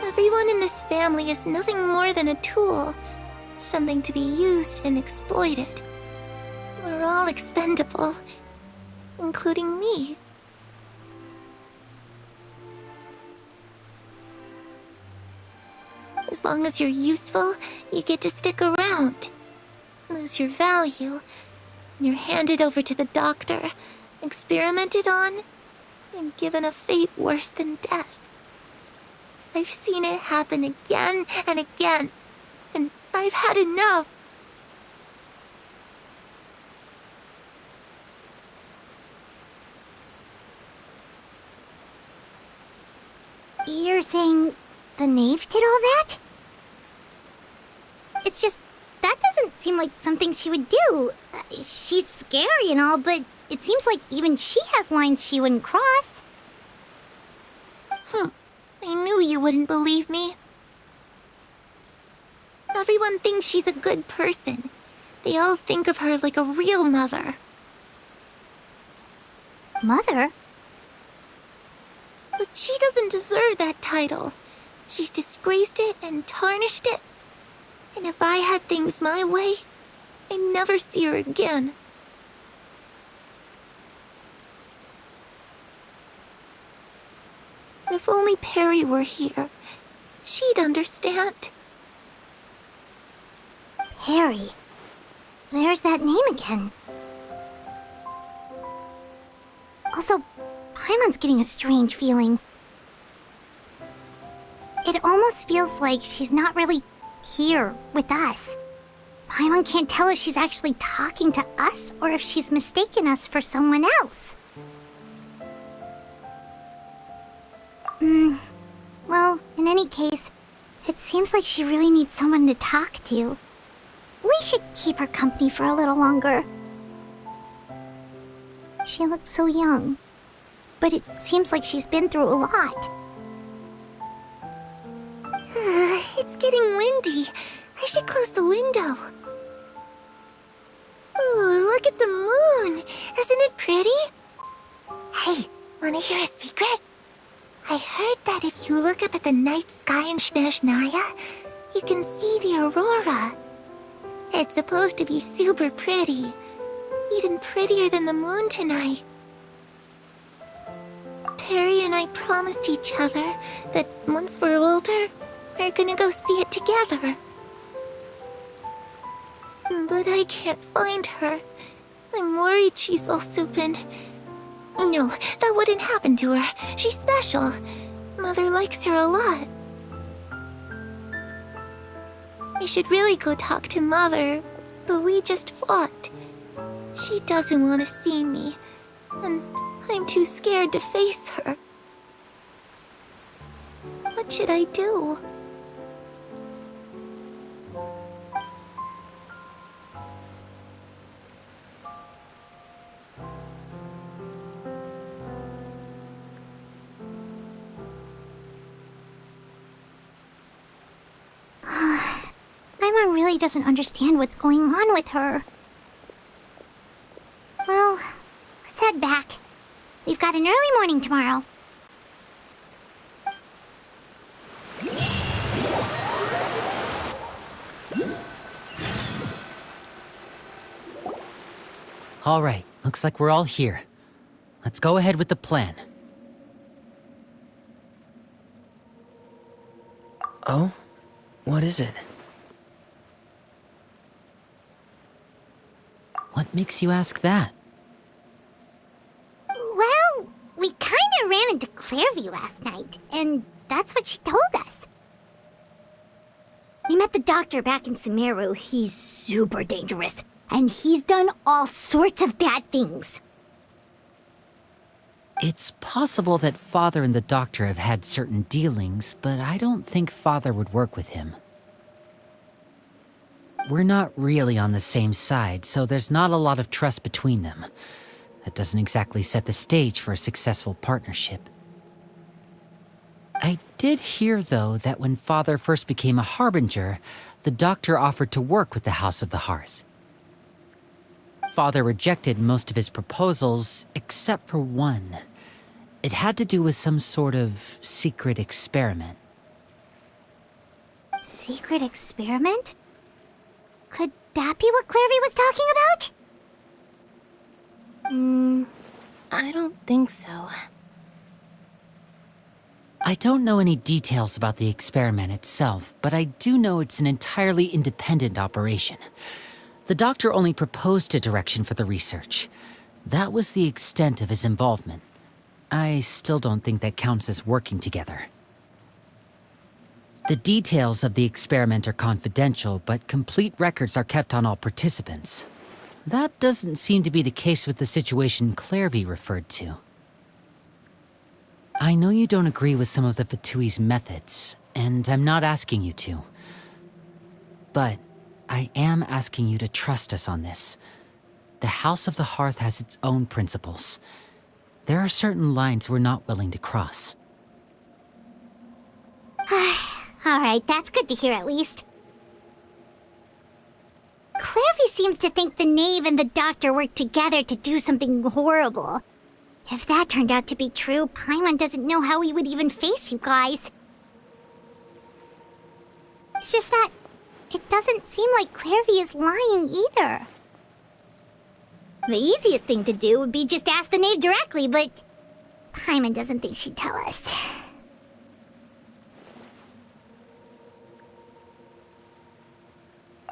Everyone in this family is nothing more than a tool, something to be used and exploited. We're all expendable, including me. As long as you're useful, you get to stick around. Lose your value, and you're handed over to the doctor, experimented on, and given a fate worse than death. I've seen it happen again and again, and I've had enough. You're saying the knave did all that? It's just, that doesn't seem like something she would do. She's scary and all, but it seems like even she has lines she wouldn't cross. I knew you wouldn't believe me. Everyone thinks she's a good person. They all think of her like a real mother. Mother? But she doesn't deserve that title. She's disgraced it and tarnished it. And if I had things my way, I'd never see her again. If only Perry were here, she'd understand. Perry. There's that name again. Also, Paimon's getting a strange feeling. It almost feels like she's not really here with us. Paimon can't tell if she's actually talking to us or if she's mistaken us for someone else. Well, in any case, it seems like she really needs someone to talk to. We should keep her company for a little longer. She looks so young, but it seems like she's been through a lot. It's getting windy. I should close the window. Ooh, look at the moon. Isn't it pretty? Hey, wanna hear a secret? I heard that if you look up at the night sky in Snezhnaya, you can see the aurora. It's supposed to be super pretty. even prettier than the moon tonight. Perry and I promised each other that once we're older, we're gonna go see it together. But I can't find her. I'm worried she's also been... No, that wouldn't happen to her. She's special. Mother likes her a lot. I should really go talk to Mother, but we just fought. She doesn't want to see me, and I'm too scared to face her. What should I do? Paimon really doesn't understand what's going on with her. Well, let's head back. We've got an early morning tomorrow.
All right, looks like we're all here. Let's go ahead with the plan.
Oh? What is it?
What makes you ask that?
Well, we kinda ran into Clairvy last night, and that's what she told us. We met the doctor back in Sumeru. He's super dangerous, and he's done all sorts of bad things.
It's possible that Father and the Doctor have had certain dealings, but I don't think Father would work with him. We're not really on the same side, so there's not a lot of trust between them. That doesn't exactly set the stage for a successful partnership. I did hear, though, that when Father first became a Harbinger, the Doctor offered to work with the House of the Hearth. Father rejected most of his proposals, except for one. It had to do with some sort of secret experiment.
Secret experiment? Could that be what Clairvy was talking about?
I don't think so.
I don't know any details about the experiment itself, but I do know it's an entirely independent operation. The Doctor only proposed a direction for the research. That was the extent of his involvement. I still don't think that counts as working together. The details of the experiment are confidential, but complete records are kept on all participants. That doesn't seem to be the case with the situation Clairvy referred to. I know you don't agree with some of the Fatui's methods, and I'm not asking you to. But I am asking you to trust us on this. The House of the Hearth has its own principles. There are certain lines we're not willing to cross.
Alright, that's good to hear at least. Clairvy seems to think the Knave and the Doctor worked together to do something horrible. If that turned out to be true, Paimon doesn't know how we would even face you guys. It's just that it doesn't seem like Clairvy is lying either. The easiest thing to do would be just ask the Knave directly, but Paimon doesn't think she'd tell us.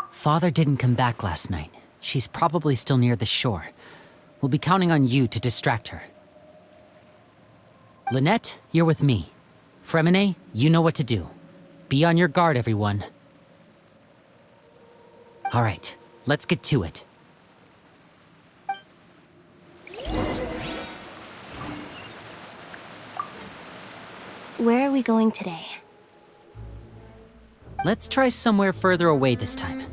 Father didn't come back last night. She's probably still near the shore. We'll be counting on you to distract her. Lynette, you're with me. Fremine, you know what to do. Be on your guard, everyone. All right, let's get to it.
Where are we going today?
Let's try somewhere further away this time.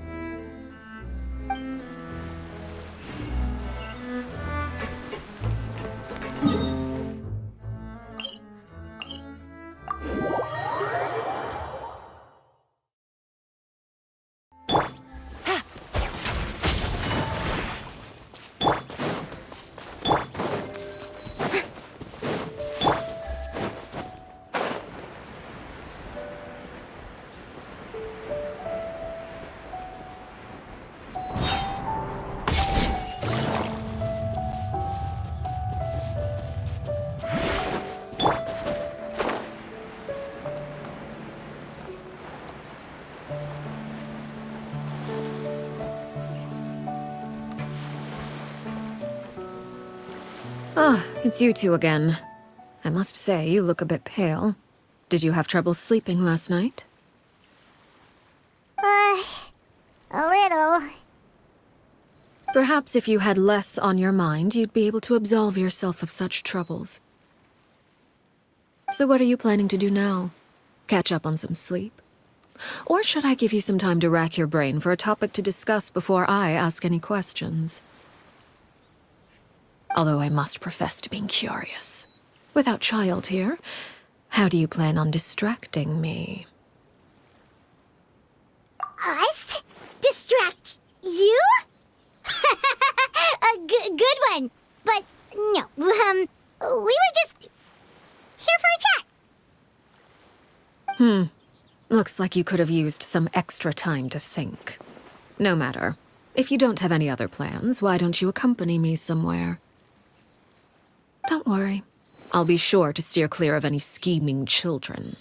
Ah, it's you two again. I must say, you look a bit pale. Did you have trouble sleeping last night?
A little.
Perhaps if you had less on your mind, you'd be able to absolve yourself of such troubles. So what are you planning to do now? Catch up on some sleep? Or should I give you some time to rack your brain for a topic to discuss before I ask any questions? Although I must profess to being curious. Without child here, how do you plan on distracting me?
Us? Distract you? Good one. But no, we were just here for a chat.
Looks like you could have used some extra time to think. No matter. If you don't have any other plans, why don't you accompany me somewhere? Don't worry. I'll be sure to steer clear of any scheming children.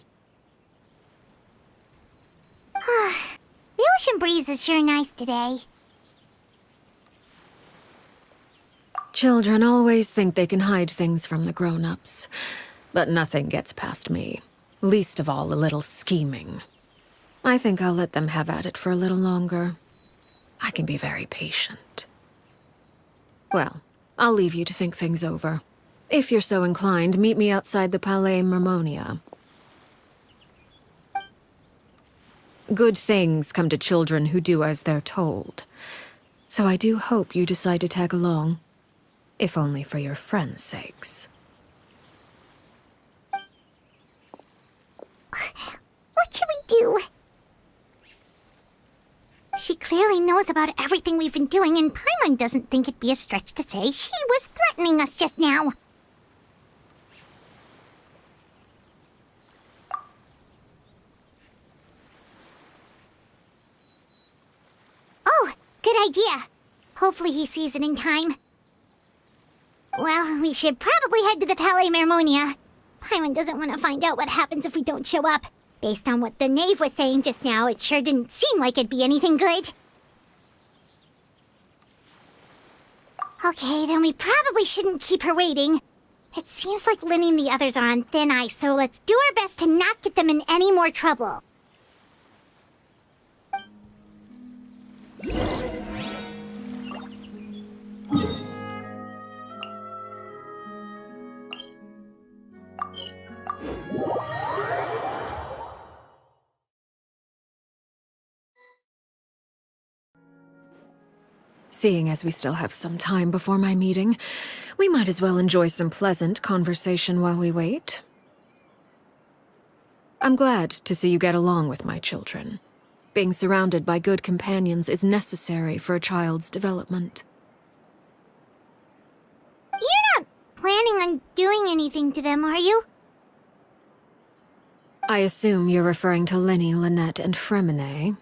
The ocean breeze is sure nice today.
Children always think they can hide things from the grown-ups. But nothing gets past me. Least of all a little scheming. I think I'll let them have at it for a little longer. I can be very patient. Well, I'll leave you to think things over. If you're so inclined, meet me outside the Palais Mermonia. Good things come to children who do as they're told. So I do hope you decide to tag along. If only for your friends' sakes.
What should we do? She clearly knows about everything we've been doing, and Paimon doesn't think it'd be a stretch to say she was threatening us just now. Oh, good idea. Hopefully he sees it in time. Well, we should probably head to the Palais Mermonia. Paimon doesn't want to find out what happens if we don't show up. Based on what the knave was saying just now, it sure didn't seem like it'd be anything good. Okay, then we probably shouldn't keep her waiting. It seems like Linny and the others are on thin ice, so let's do our best to not get them in any more trouble.
Seeing as we still have some time before my meeting, we might as well enjoy some pleasant conversation while we wait. I'm glad to see you get along with my children. Being surrounded by good companions is necessary for a child's development.
You're not planning on doing anything to them, are you?
I assume you're referring to Linny, Lynette, and Fremine.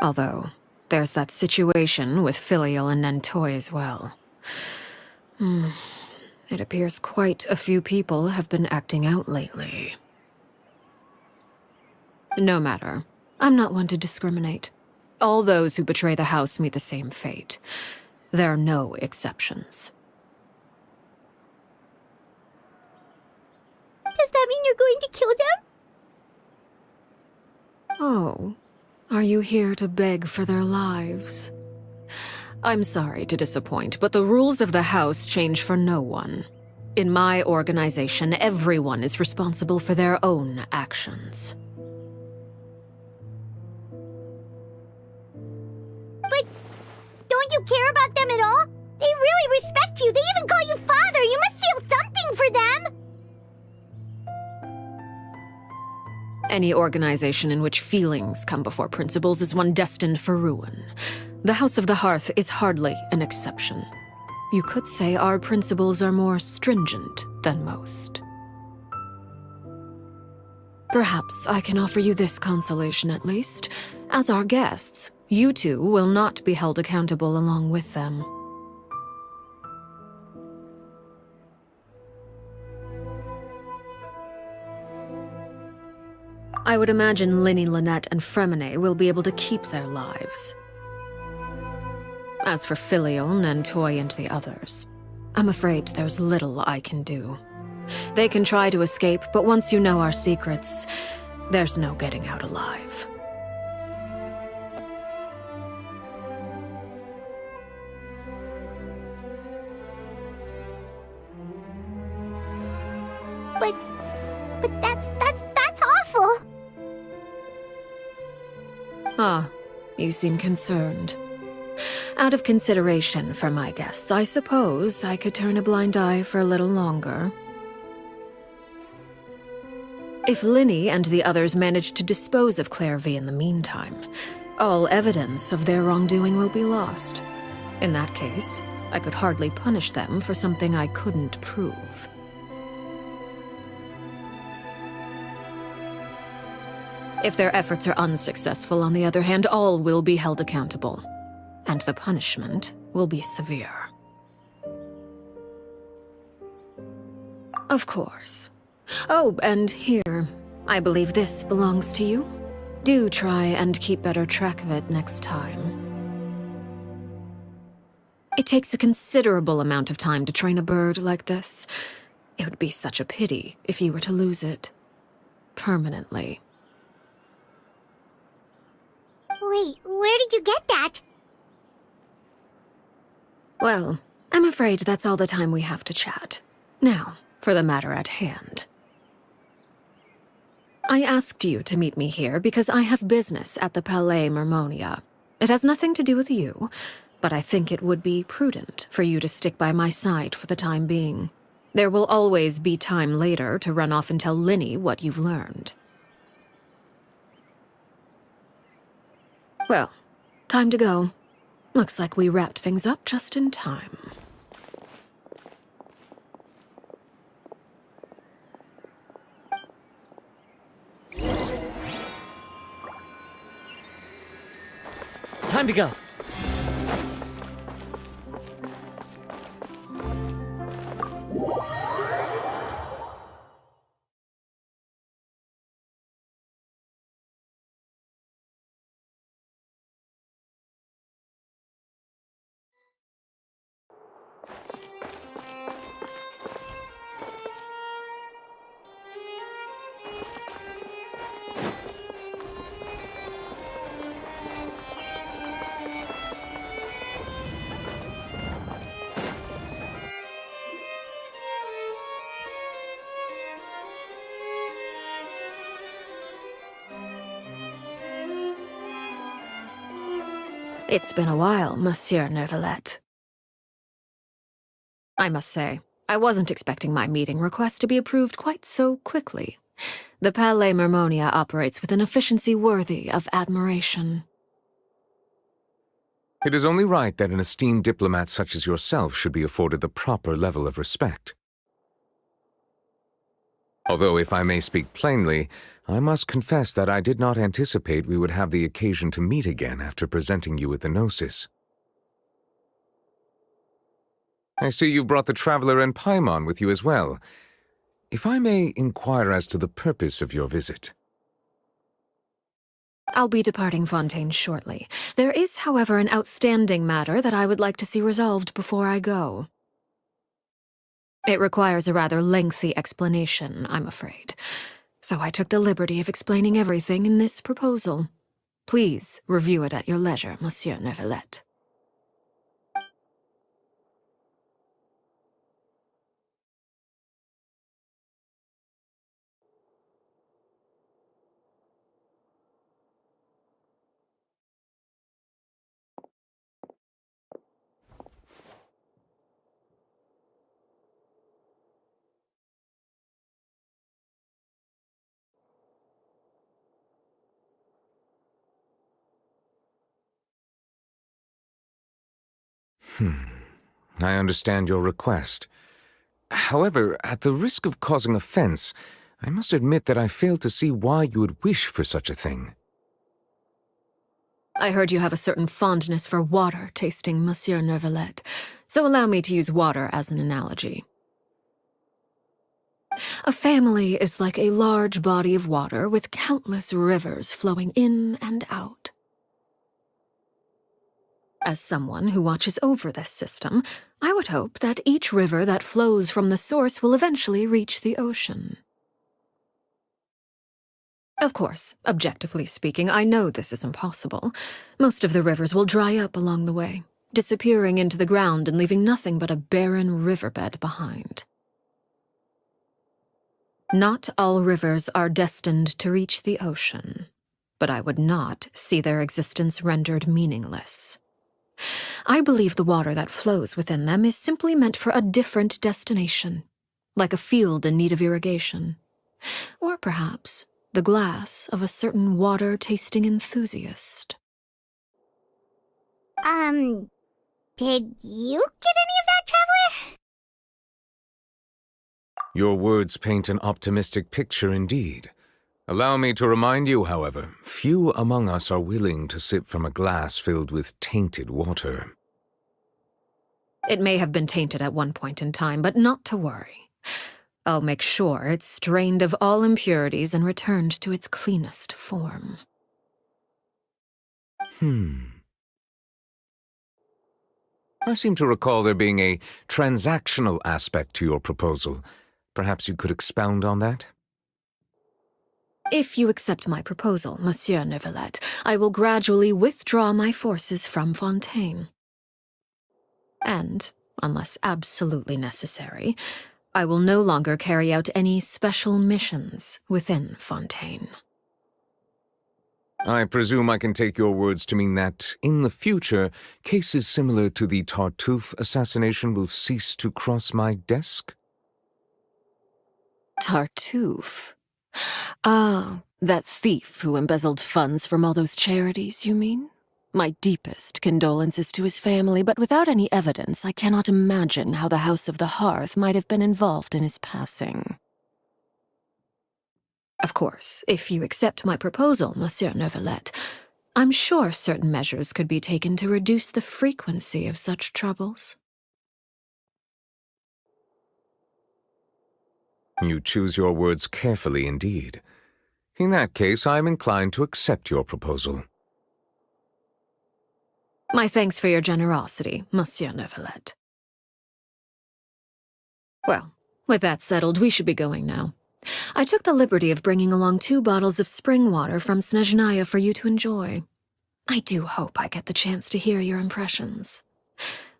Although, there's that situation with Filial and Nentoy as well. It appears quite a few people have been acting out lately. No matter. I'm not one to discriminate. All those who betray the house meet the same fate. There are no exceptions.
Does that mean you're going to kill them?
Oh. Are you here to beg for their lives? I'm sorry to disappoint, but the rules of the house change for no one. In my organization, everyone is responsible for their own actions.
But don't you care about them at all? They really respect you. They even call you father. You must feel something for them.
Any organization in which feelings come before principles is one destined for ruin. The House of the Hearth is hardly an exception. You could say our principles are more stringent than most. Perhaps I can offer you this consolation at least. As our guests, you two will not be held accountable along with them. I would imagine Linny, Lynette, and Fremine will be able to keep their lives. As for Filion and Toy and the others, I'm afraid there's little I can do. They can try to escape, but once you know our secrets, there's no getting out alive.
But that's awful.
Ah, you seem concerned. Out of consideration for my guests, I suppose I could turn a blind eye for a little longer. If Linny and the others manage to dispose of Claire V in the meantime, all evidence of their wrongdoing will be lost. In that case, I could hardly punish them for something I couldn't prove. If their efforts are unsuccessful, on the other hand, all will be held accountable. And the punishment will be severe. Of course. Oh, and here, I believe this belongs to you. Do try and keep better track of it next time. It takes a considerable amount of time to train a bird like this. It would be such a pity if you were to lose it. Permanently.
Wait, where did you get that?
Well, I'm afraid that's all the time we have to chat. Now, for the matter at hand. I asked you to meet me here because I have business at the Palais Mermonia. It has nothing to do with you, but I think it would be prudent for you to stick by my side for the time being. There will always be time later to run off and tell Linny what you've learned. Well, time to go. Looks like we wrapped things up just in time.
Time to go.
It's been a while, Monsieur Neuvillette. I must say, I wasn't expecting my meeting request to be approved quite so quickly. The Palais Mermonia operates with an efficiency worthy of admiration.
It is only right that an esteemed diplomat such as yourself should be afforded the proper level of respect. Although, if I may speak plainly, I must confess that I did not anticipate we would have the occasion to meet again after presenting you with the Gnosis. I see you've brought the Traveler and Paimon with you as well. If I may inquire as to the purpose of your visit.
I'll be departing Fontaine shortly. There is, however, an outstanding matter that I would like to see resolved before I go. It requires a rather lengthy explanation, I'm afraid. So I took the liberty of explaining everything in this proposal. Please review it at your leisure, Monsieur Neuvillette.
I understand your request. However, at the risk of causing offense, I must admit that I fail to see why you would wish for such a thing.
I heard you have a certain fondness for water tasting, Monsieur Neuvillette, so allow me to use water as an analogy. A family is like a large body of water with countless rivers flowing in and out. As someone who watches over this system, I would hope that each river that flows from the source will eventually reach the ocean. Of course, objectively speaking, I know this is impossible. Most of the rivers will dry up along the way, disappearing into the ground and leaving nothing but a barren riverbed behind. Not all rivers are destined to reach the ocean, but I would not see their existence rendered meaningless. I believe the water that flows within them is simply meant for a different destination, like a field in need of irrigation. Or perhaps the glass of a certain water-tasting enthusiast.
Did you get any of that, Traveler?
Your words paint an optimistic picture indeed. Allow me to remind you, however, few among us are willing to sip from a glass filled with tainted water.
It may have been tainted at one point in time, but not to worry. I'll make sure it's strained of all impurities and returned to its cleanest form.
I seem to recall there being a transactional aspect to your proposal. Perhaps you could expound on that?
If you accept my proposal, Monsieur Neuvillette, I will gradually withdraw my forces from Fontaine. And, unless absolutely necessary, I will no longer carry out any special missions within Fontaine.
I presume I can take your words to mean that, in the future, cases similar to the Tartuffe assassination will cease to cross my desk?
Tartuffe? Ah, that thief who embezzled funds from all those charities, you mean? My deepest condolences to his family, but without any evidence, I cannot imagine how the House of the Hearth might have been involved in his passing. Of course, if you accept my proposal, Monsieur Neuvillette, I'm sure certain measures could be taken to reduce the frequency of such troubles.
You choose your words carefully indeed. In that case, I am inclined to accept your proposal.
My thanks for your generosity, Monsieur Neuvillette. Well, with that settled, we should be going now. I took the liberty of bringing along 2 bottles of spring water from Snezhnaya for you to enjoy. I do hope I get the chance to hear your impressions.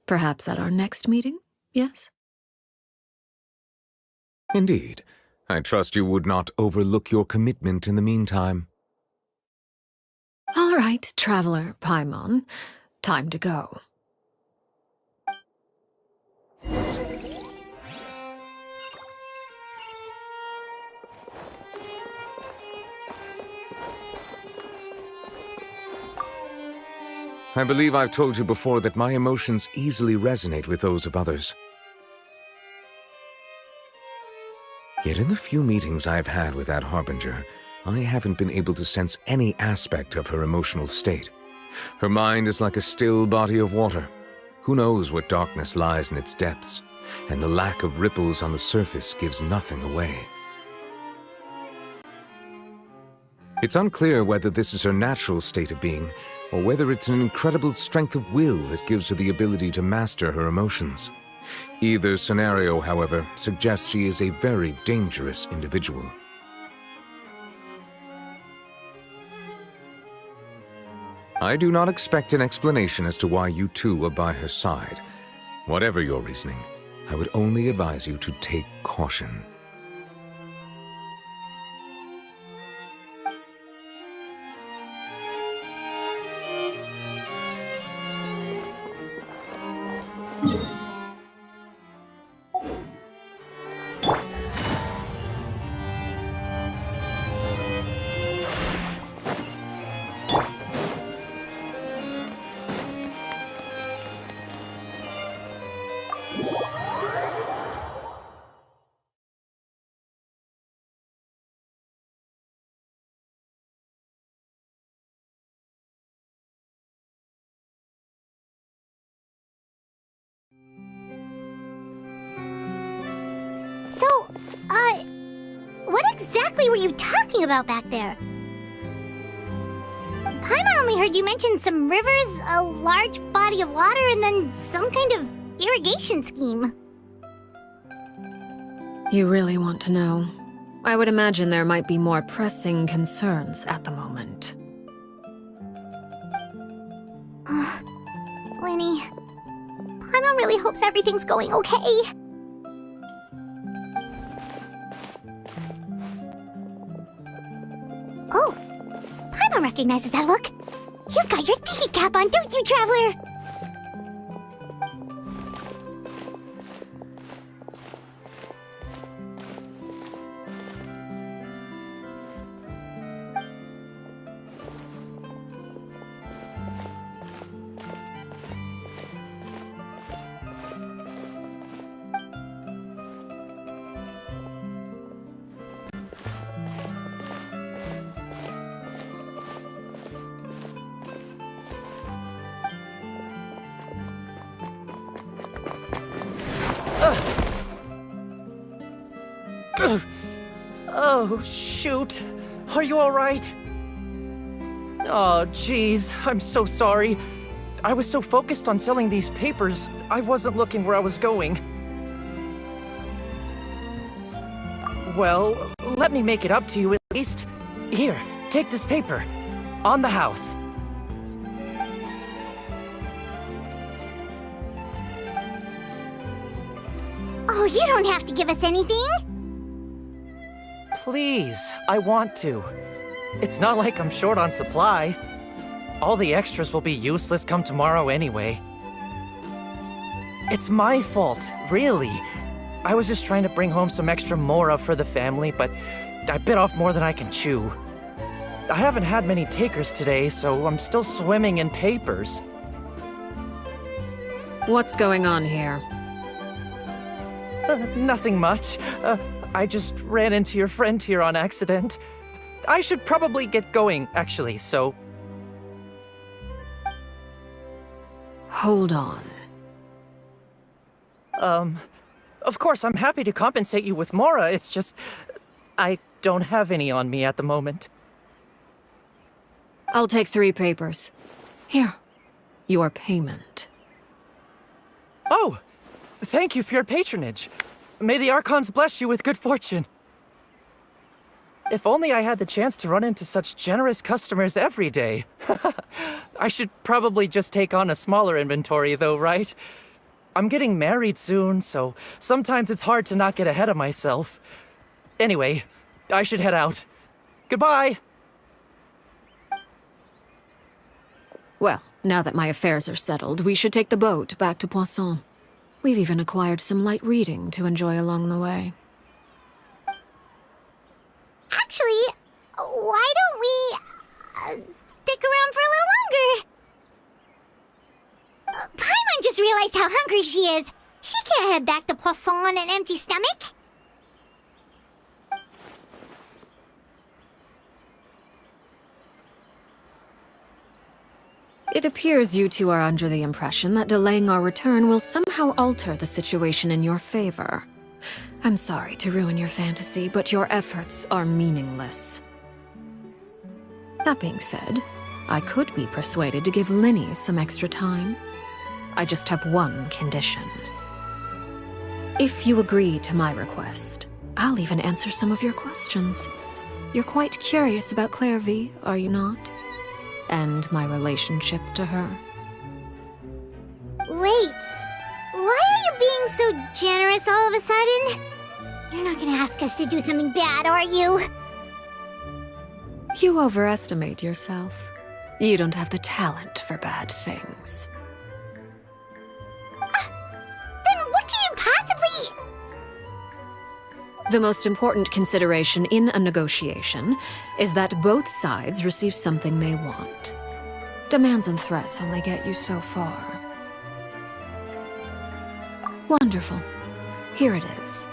Perhaps at our next meeting, yes?
Indeed. I trust you would not overlook your commitment in the meantime.
All right, Traveler Paimon. Time to go.
I believe I've told you before that my emotions easily resonate with those of others. Yet in the few meetings I've had with that Harbinger, I haven't been able to sense any aspect of her emotional state. Her mind is like a still body of water. Who knows what darkness lies in its depths, and the lack of ripples on the surface gives nothing away. It's unclear whether this is her natural state of being, or whether it's an incredible strength of will that gives her the ability to master her emotions. Either scenario, however, suggests she is a very dangerous individual. I do not expect an explanation as to why you two are by her side. Whatever your reasoning, I would only advise you to take caution.
So, what exactly were you talking about back there? Paimon only heard you mention some rivers, a large body of water, and then some kind of irrigation scheme.
You really want to know? I would imagine there might be more pressing concerns at the moment.
Winnie, Paimon really hopes everything's going okay. Oh, Paimon recognizes that look. You've got your thinking cap on, don't you, Traveler?
Oh, shoot. Are you alright? Oh, jeez. I'm so sorry. I was so focused on selling these papers, I wasn't looking where I was going. Well, let me make it up to you at least. Here, take this paper. On the house.
Oh, you don't have to give us anything.
Please, I want to. It's not like I'm short on supply. All the extras will be useless come tomorrow anyway. It's my fault, really. I was just trying to bring home some extra mora for the family, but I bit off more than I can chew. I haven't had many takers today, so I'm still swimming in papers.
What's going on here?
Nothing much. I just ran into your friend here on accident. I should probably get going, actually, so...
Hold on.
Of course, I'm happy to compensate you with mora, it's just... I don't have any on me at the moment.
I'll take 3 papers. Here. Your payment.
Oh! Thank you for your patronage. May the Archons bless you with good fortune. If only I had the chance to run into such generous customers every day. I should probably just take on a smaller inventory though, right? I'm getting married soon, so sometimes it's hard to not get ahead of myself. Anyway, I should head out. Goodbye!
Well, now that my affairs are settled, we should take the boat back to Poisson. We've even acquired some light reading to enjoy along the way.
Actually, why don't we stick around for a little longer? Paimon just realized how hungry she is. She can't head back to Poisson on an empty stomach.
It appears you two are under the impression that delaying our return will somehow alter the situation in your favor. I'm sorry to ruin your fantasy, but your efforts are meaningless. That being said, I could be persuaded to give Linny some extra time. I just have one condition. If you agree to my request, I'll even answer some of your questions. You're quite curious about Claire V, are you not? And my relationship to her.
Wait, why are you being so generous all of a sudden? You're not gonna ask us to do something bad, are you?
You overestimate yourself. You don't have the talent for bad things.
Then what can you possibly...
The most important consideration in a negotiation is that both sides receive something they want. Demands and threats only get you so far. Wonderful. Here it is.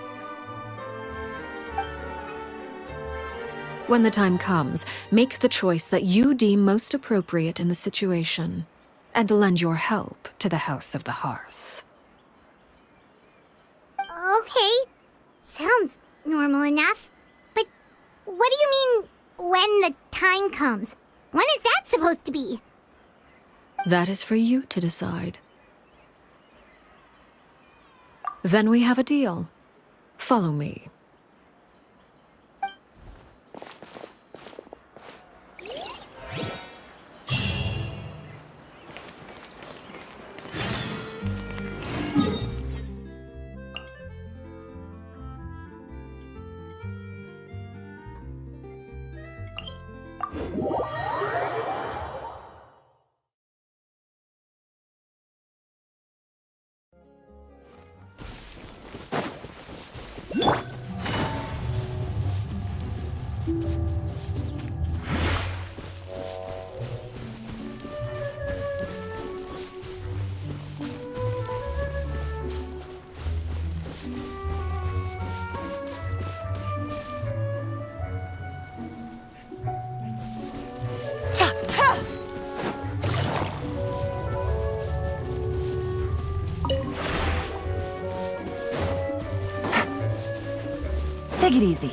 When the time comes, make the choice that you deem most appropriate in the situation, and lend your help to the House of the Hearth.
Okay, sounds normal enough. But what do you mean, when the time comes? When is that supposed to be?
That is for you to decide. Then we have a deal. Follow me.
Take it easy.